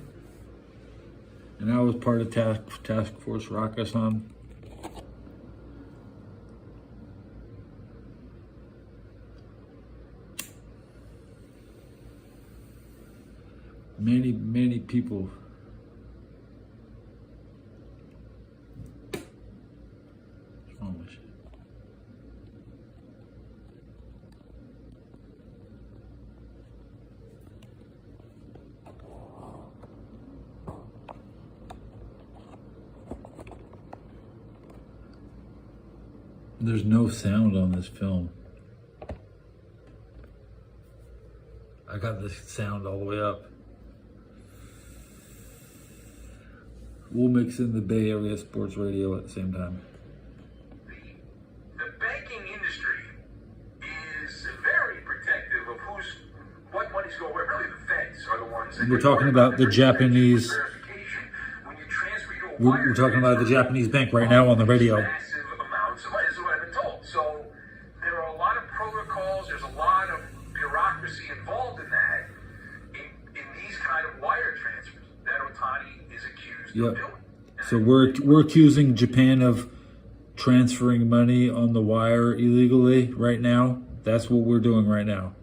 and I was part of Task Force Rakuten. Many people. What's wrong with you? There's no sound on this film. I got the sound all the way up. We'll mix in the Bay Area Sports Radio at the same time. The banking industry is very protective of what money's going where. Really, the feds are the ones. We're talking about the Japanese. We're talking about the Japanese bank right now on the radio. Massive amounts of money. This is what I've been told. So there are a lot of protocols. There's a lot of bureaucracy involved in that. In these kind of wire transfers that Otani is accused of doing. So we're accusing Japan of transferring money on the wire illegally right now. That's what we're doing right now.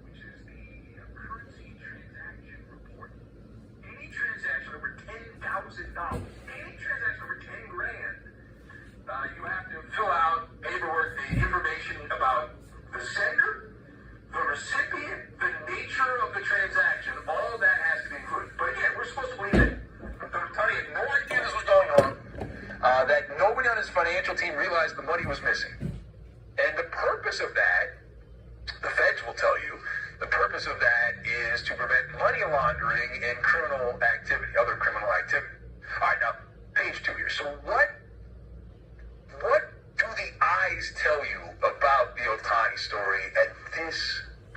Which is the currency transaction report. Any transaction over $10,000, any transaction over 10 grand, you have to fill out paperwork, the information about the sender, the recipient, the nature of the transaction. All of that has to be included. But again, we're supposed to believe that Tony had no idea this was going on, that nobody on his financial team realized the money was missing. And the purpose of that, the feds will tell you, the purpose of that is to prevent money laundering and other criminal activity. All right, now, page 2 here. So what do the eyes tell you about the Otani story at this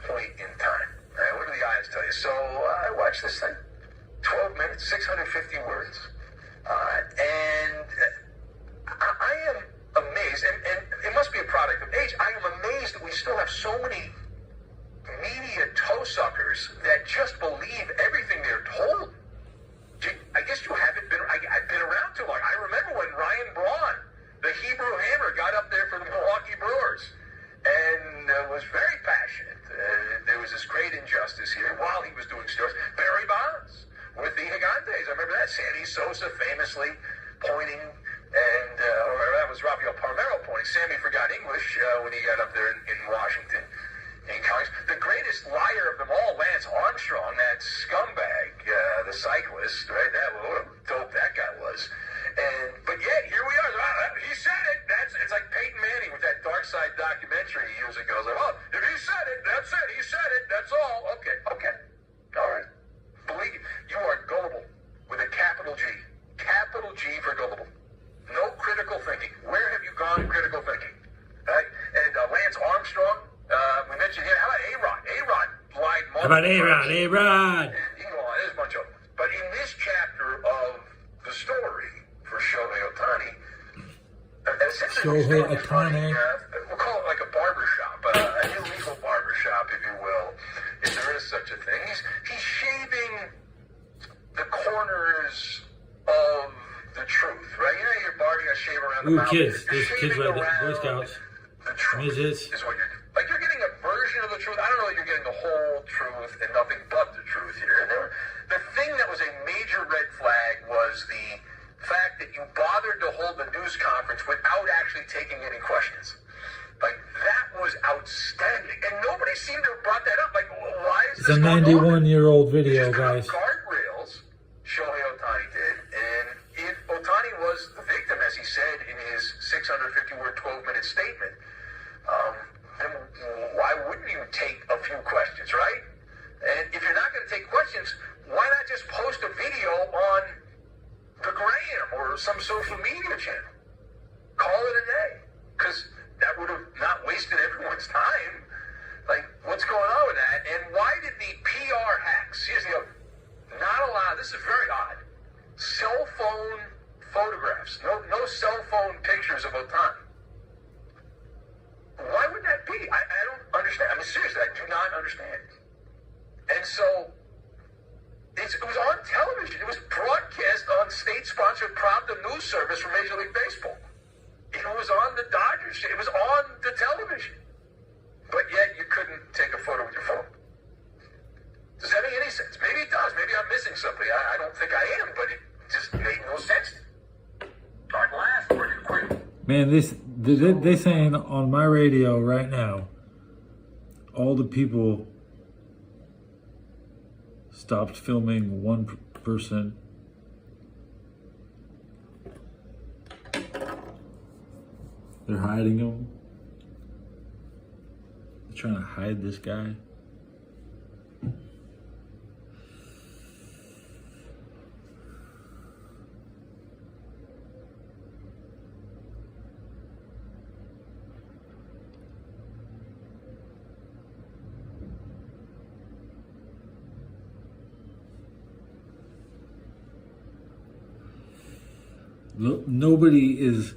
point in time? All right, what do the eyes tell you? So I watched this thing, 12 minutes, 650 words, and I am amazed, and it must be a product of age. I am amazed that we still have so many media toe suckers that just believe everything they're told. I guess you haven't been. I've been around too long. I remember when Ryan Braun, the Hebrew Hammer, got up there for the Milwaukee Brewers and was very passionate. There was this great injustice here while he was doing stories. Barry Bonds with the Gigantes. I remember that. Sandy Sosa famously pointing, and or that was Rafael Palmeiro pointing. Sammy forgot English when he got up there in Washington. The greatest liar of them all, Lance Armstrong, that scumbag, the cyclist, right? What a dope that guy was. But yet, here we are. He said it. It's like Peyton Manning with that Dark Side documentary years ago. It's like, well, if he said it, that's it. He said it. That's all. Okay. All right. Believe you are gullible with a capital G. Capital G for gullible. No critical thinking. Where have you gone in critical thinking? Right? And Lance Armstrong, we mentioned here. How about A-Rod? A-Rod lied multiple times. How about A-Rod? A-Rod. You can go on. There's a bunch of them. But in this chapter of the story for Shohei Otani, Shohei Otani. We'll call it like a barbershop, an illegal barbershop, if you will, if there is such a thing. He's shaving the corners of the truth, right? You know, your barber, you got to shave around the mouth. Kids. There's kids right there. Boy Scouts. The truth Midgets. is what you're getting a whole truth and nothing but the truth here. And the thing that was a major red flag was the fact that you bothered to hold the news conference without actually taking any questions. Like, that was outstanding. And nobody seemed to have brought that up. Like, why is It's this a going on? 91-year-old He video, just put up guys. guardrails, Shohei Ohtani did. And if Ohtani was the victim, as he said in his 650-word, 12-minute statement, then why wouldn't you take a few questions, right? And if you're not going to take questions, why not just post a video on the Gram or some social media channel? Call it a day. Because that would have not wasted everyone's time. Like, what's going on with that? And why did the PR hacks, here's the other, not allowed, this is very odd, cell phone photographs, no cell phone pictures of Ohtani. Why would that be? I don't understand. I mean, seriously, I do not understand. And so, it was on television. It was broadcast on state-sponsored Pravda news service from Major League Baseball. It was on the Dodgers. It was on the television. But yet, you couldn't take a photo with your phone. Does that make any sense? Maybe it does. Maybe I'm missing something. I don't think I am, but it just made no sense. All right, last pretty quick. Man, they saying on my radio right now, all the people stopped filming one person. They're hiding him. They're trying to hide this guy. Nobody is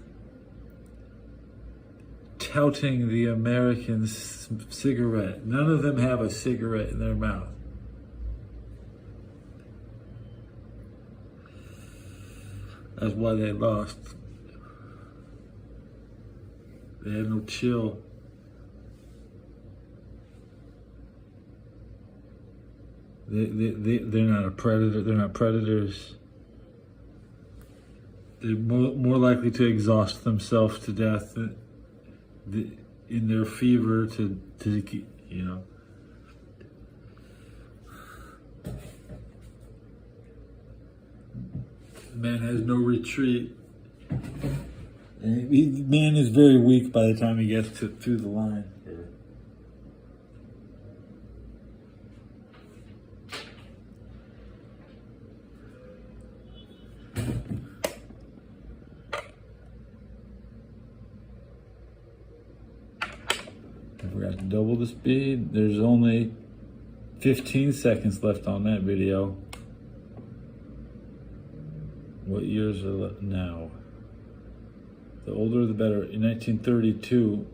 touting the American cigarette. None of them have a cigarette in their mouth. That's why they lost. They had no chill. They're not a predator. They're not predators. They're more likely to exhaust themselves to death in their fever to you know. Man has no retreat. And man is very weak by the time he gets through the line. I forgot to double the speed. There's only 15 seconds left on that video. What years are left now? The older the better. In 1932,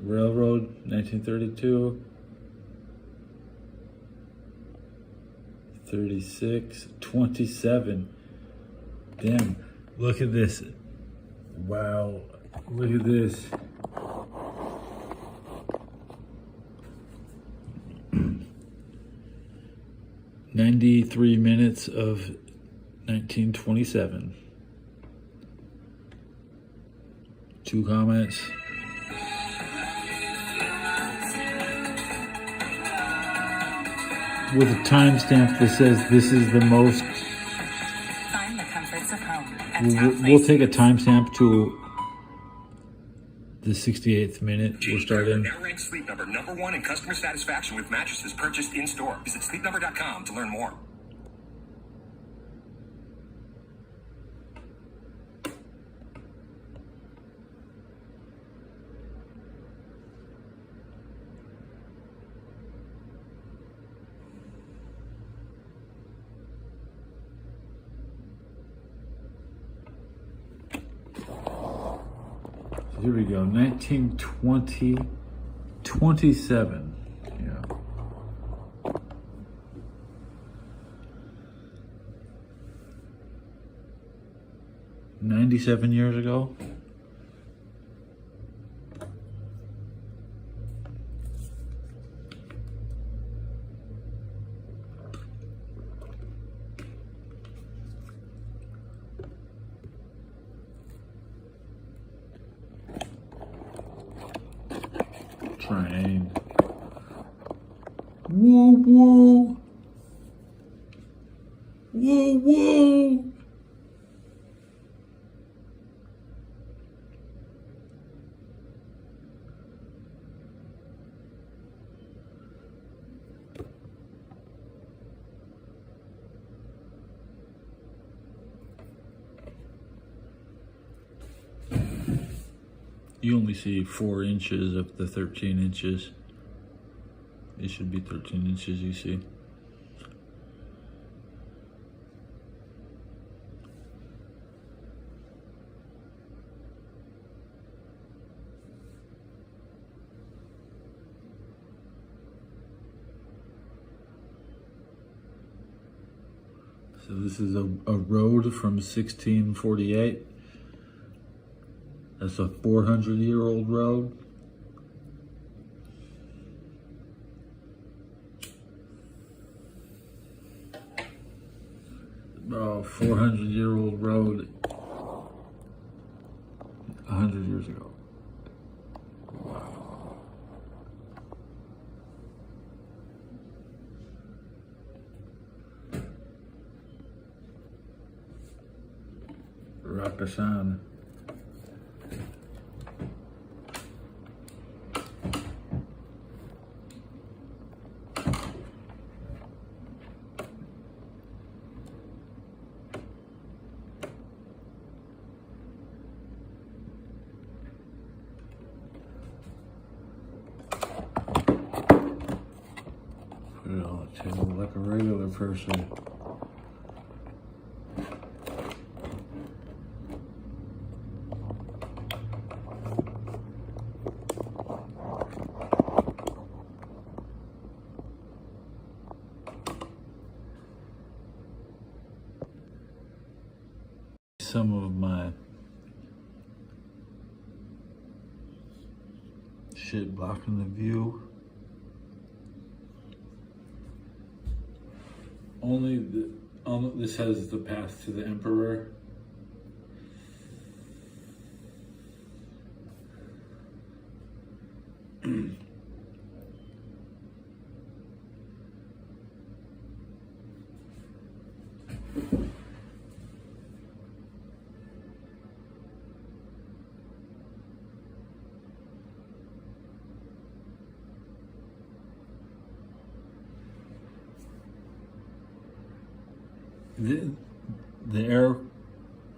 railroad, 1932, 36, 27. Damn, look at this. Wow, look at this. "93 minutes of 1927. 2 comments. With a timestamp that says this is the most. Find the comforts of home at We'll take a timestamp to the 68th minute. We'll start in. Now ranked Sleep Number #1 in customer satisfaction with mattresses purchased in store. Visit sleepnumber.com to learn more. Here we go. 1920, 27. Yeah. "97 years ago. train. Woo woo. Woo woo. You only see 4 inches of the 13 inches. It should be 13 inches, you see. So this is a road from 1648. That's a 400-year-old road. Oh, 400-year-old road 100 years ago. Wow. Rakashan. Put it on the table like a regular person. Some of my shit blocking the view. This has the path to the Emperor. The Air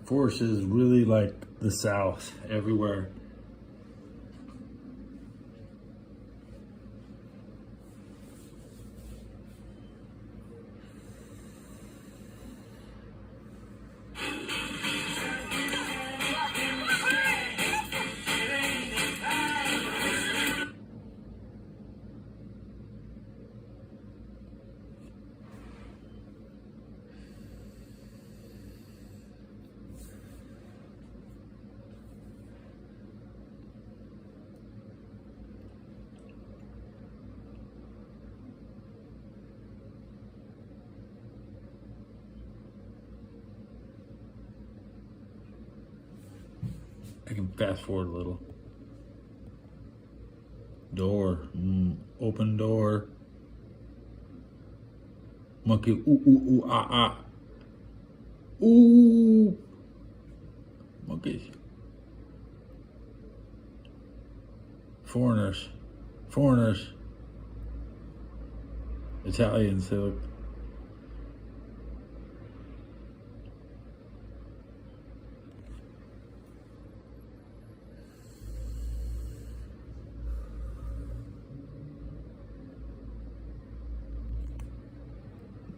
Force is really like the South everywhere. I can fast forward a little. Door. Open door. Monkey. Ooh, ooh, ooh, ah, ah. Ooh. Monkeys. Foreigners. Foreigners. Italians. They look.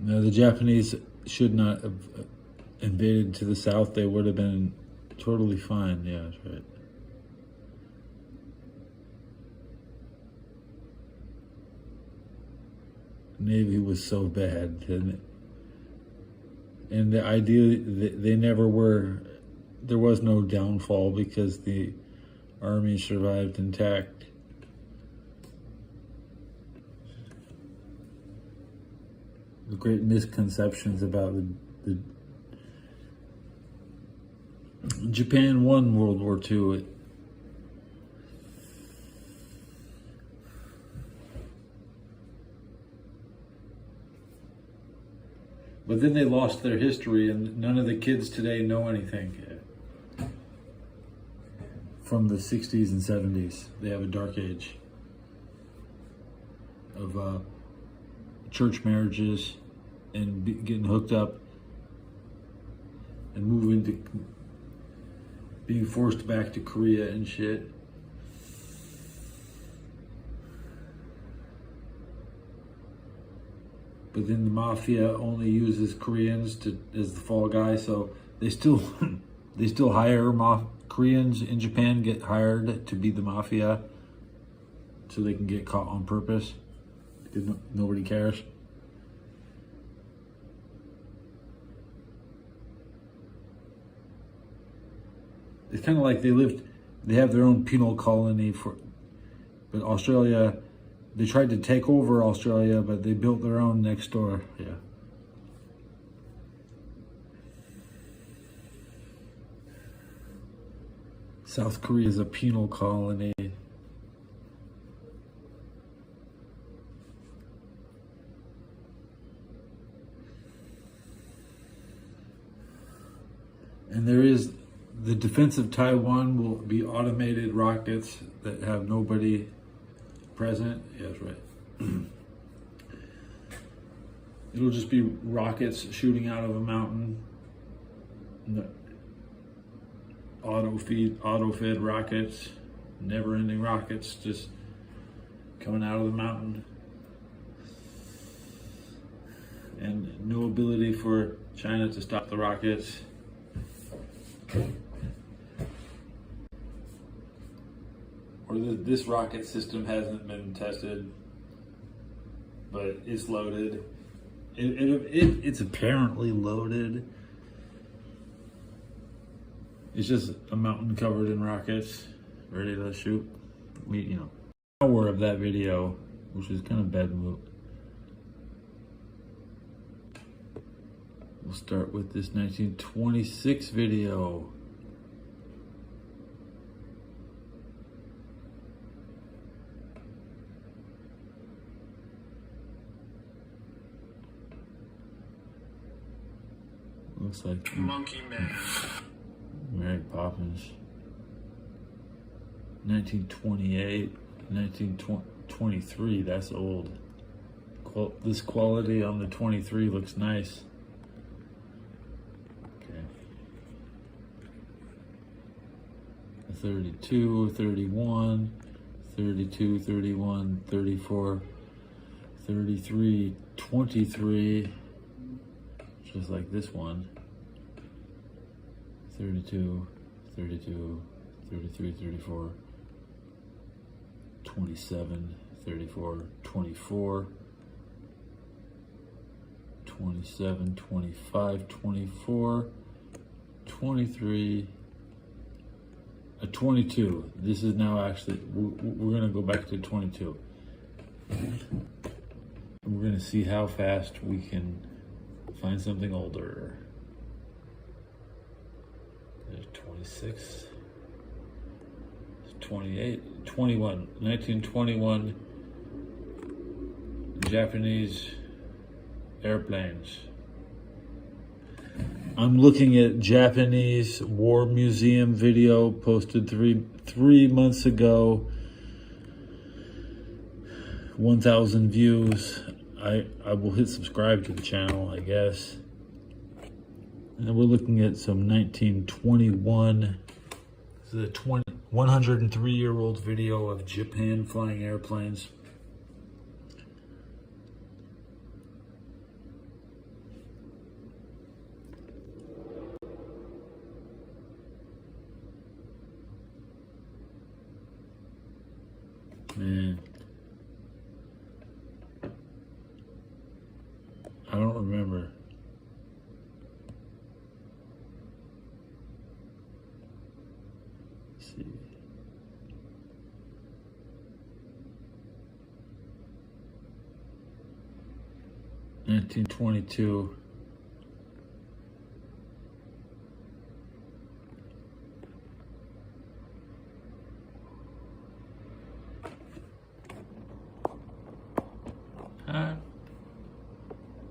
No, the Japanese should not have invaded to the south. They would have been totally fine. Yeah, that's right. Navy was so bad, and the idea they never were. There was no downfall because the army survived intact. The great misconceptions about the Japan won World War II. But then they lost their history, and none of the kids today know anything from the 60s and 70s. They have a dark age of church marriages and getting hooked up and moving to being forced back to Korea and shit. But then the mafia only uses Koreans as the fall guy, so they still hire Koreans in Japan, get hired to be the mafia, so they can get caught on purpose because nobody cares. It's kind of like they have their own penal colony but Australia. They tried to take over Australia, but they built their own next door. Yeah. South Korea is a penal colony. And there is the defense of Taiwan will be automated rockets that have nobody present. Yeah, that's right. It'll just be rockets shooting out of a mountain. Auto-fed rockets, never-ending rockets just coming out of the mountain. And no ability for China to stop the rockets. Or this rocket system hasn't been tested, but it's loaded. It's apparently loaded. It's just a mountain covered in rockets, ready to shoot. An hour of that video, which is kind of bad move. We'll start with this 1926 video. Looks like Monkey Man. Mary Poppins. 1928, 1923, that's old. This quality on the 23 looks nice. Okay. 32, 31, 32, 31, 34, 33, 23, just like this one. 32, 32, 33, 34, 27, 34, 24, 27, 25, 24, 23, 22. This is now actually, we're going to go back to 22. And we're going to see how fast we can find something older. There's 26, 28, 21, 1921 Japanese airplanes. I'm looking at Japanese War Museum video posted three months ago. 1,000 views. I will hit subscribe to the channel, I guess. And we're looking at some 1921. This is a 103-year-old video of Japan flying airplanes. Man, I don't remember. Let's see. $1922.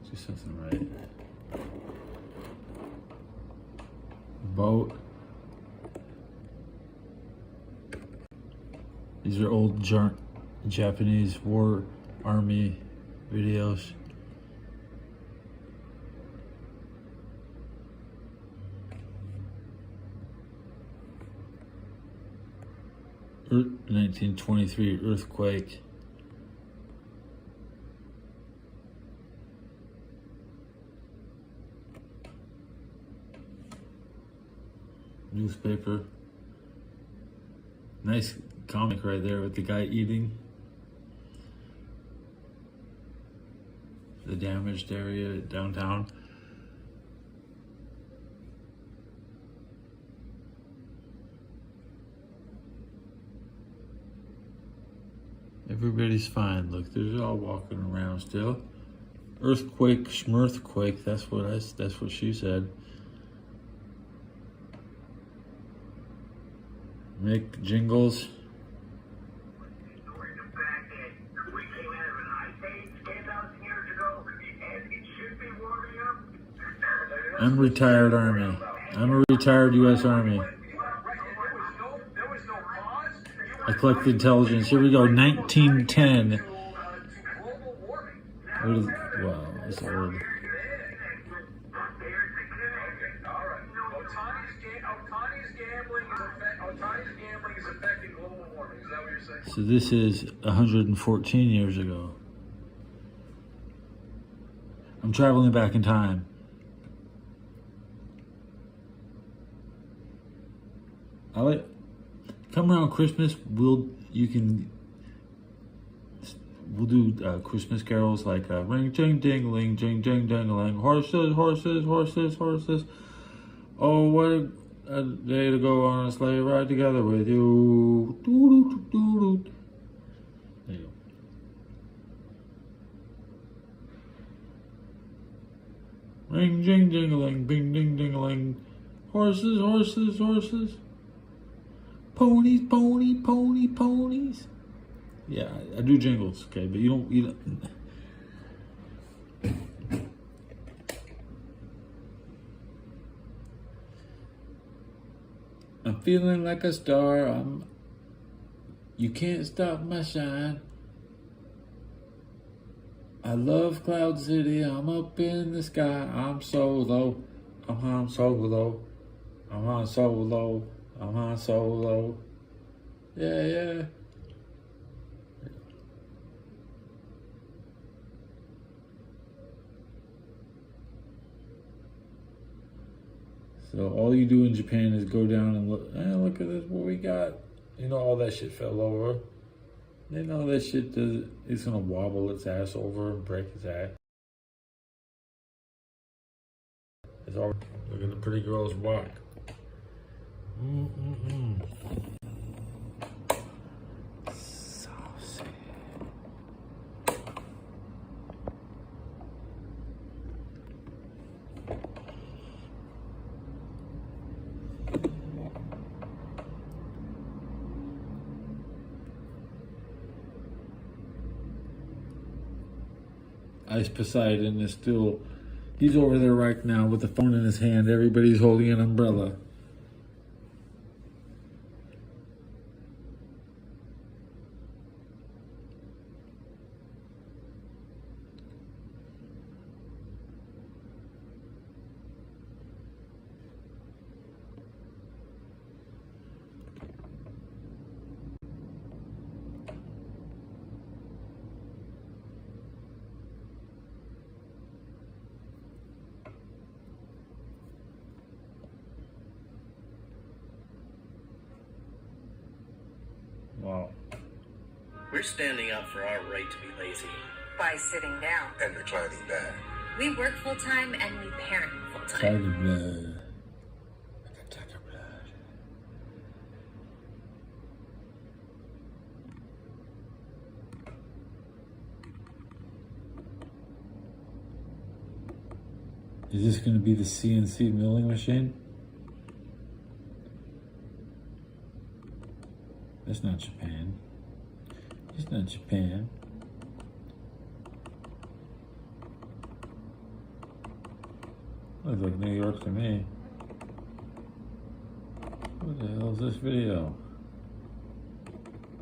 Do something right. boat. These are old Japanese war army videos. Er, 1923 earthquake. Newspaper. Nice comic right there with the guy eating the damaged area downtown. Everybody's fine. Look, they're all walking around still. Earthquake, schmirthquake. That's what she said. Make jingles. I'm retired Army. I'm a retired U.S. Army. I collect intelligence. Here we go. 1910. What is, wow, that's old. So this is 114 years ago. I'm traveling back in time. Come around Christmas, we'll do Christmas carols like ring jing ding-a-ling, jing jing ding-a-ling, horses, horses, horses, horses. Oh, what a day to go on a sleigh ride together with you. Doo-doo-doo-doo-doo. There you go. Ring jing ding-a-ling, bing ding ding-a-ling, horses, horses, horses. Ponies, pony, pony, ponies. Yeah, I do jingles, okay, but you don't. I'm feeling like a star. You can't stop my shine. I love Cloud City. I'm up in the sky. I'm solo. I'm solo. I'm on solo. I'm on solo. Yeah, yeah. So all you do in Japan is go down and look at this, what we got. You know, all that shit fell over. They know that shit it's gonna wobble its ass over and break its ass. It's all, look at the pretty girls walk. Saucy. Ice Poseidon is still, he's over there right now with the phone in his hand. Everybody's holding an umbrella. Wow. We're standing up for our right to be lazy. By sitting down. And reclining back. We work full-time and we parent full-time. Tiger blood. I got tiger blood. Is this going to be the CNC milling machine? That's not Japan. It's not Japan. Looks like New York to me. What the hell is this video?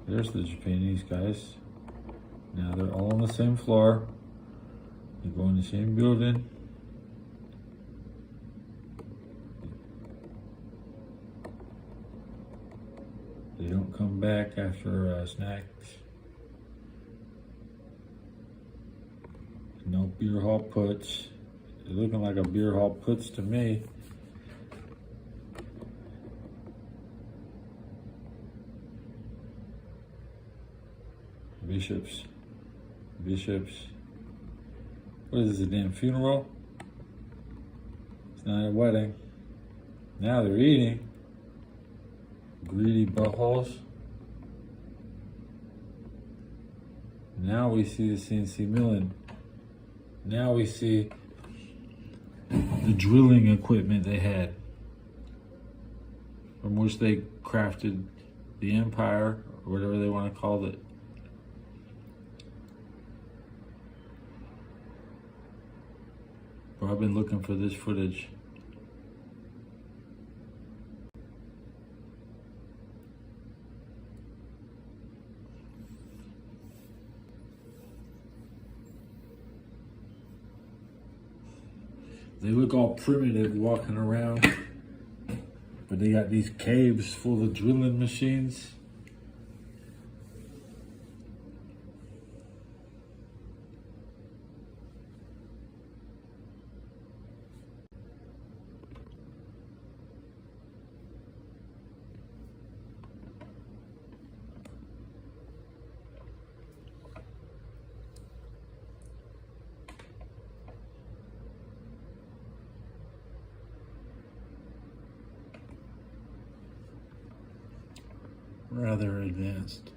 There's the Japanese guys. Now they're all on the same floor. They go in the same building. They don't come back after snacks. No beer hall puts. They're looking like a beer hall puts to me. Bishops. What is this, a damn funeral? It's not a wedding. Now they're eating. Greedy buttholes. Now we see the CNC milling. Now we see the drilling equipment they had, from which they crafted the empire, or whatever they want to call it. Bro, I've been looking for this footage. They look all primitive walking around, but they got these caves full of drilling machines. Rather advanced.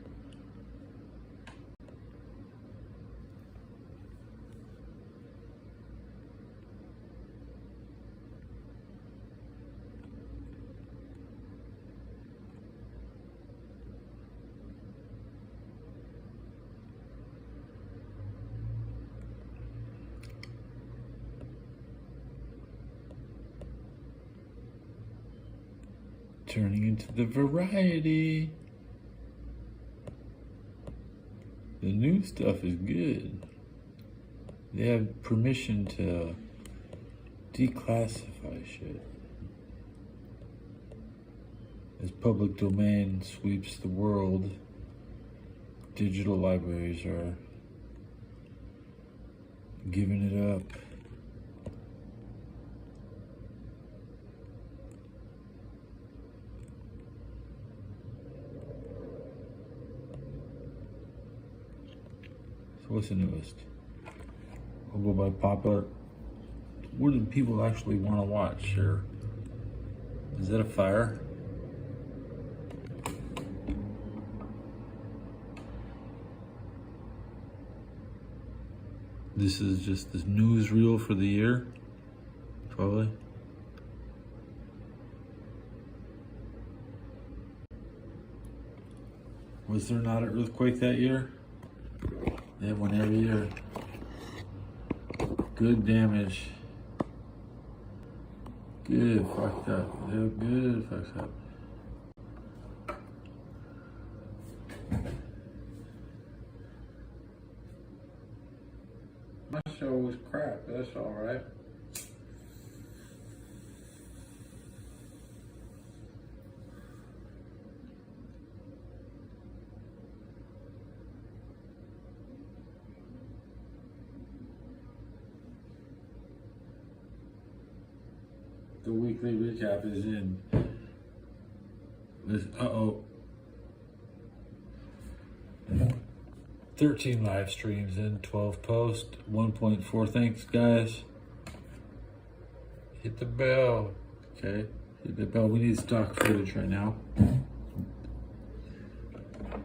Turning into the variety. The new stuff is good. They have permission to declassify shit. As public domain sweeps the world, digital libraries are giving it up. So what's the newest? I'll go by popular. What do people actually want to watch here? Is that a fire? This is just the newsreel for the year, probably. Was there not an earthquake that year? They have one every year. Good damage. Good fucked up. They're good fucked up. My show was crap, that's alright. The weekly recap is in. This 13 live streams in, 12 posts, 1.4. Thanks, guys. Hit the bell. Okay, hit the bell. We need stock footage right now.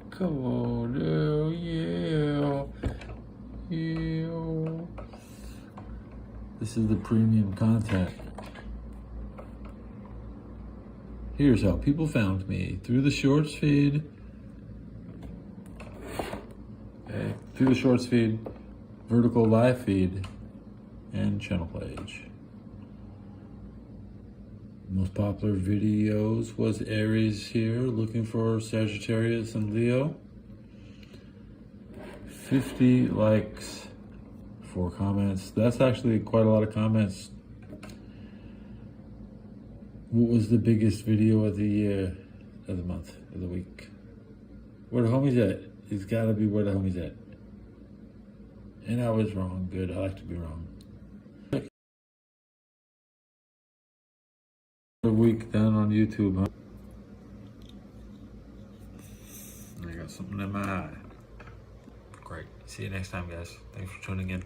Come on now, yeah. This is the premium content. Here's how people found me. Through the shorts feed. Okay. Through the shorts feed, vertical live feed, and channel page. Most popular videos was Aries here, looking for Sagittarius and Leo. 50 likes, 4 comments. That's actually quite a lot of comments. What was the biggest video of the month, of the week? Where the homies at? It's gotta be where the homies at. And I was wrong. Good, I like to be wrong. A week done on YouTube, huh? I got something in my eye. Great. See you next time, guys. Thanks for tuning in.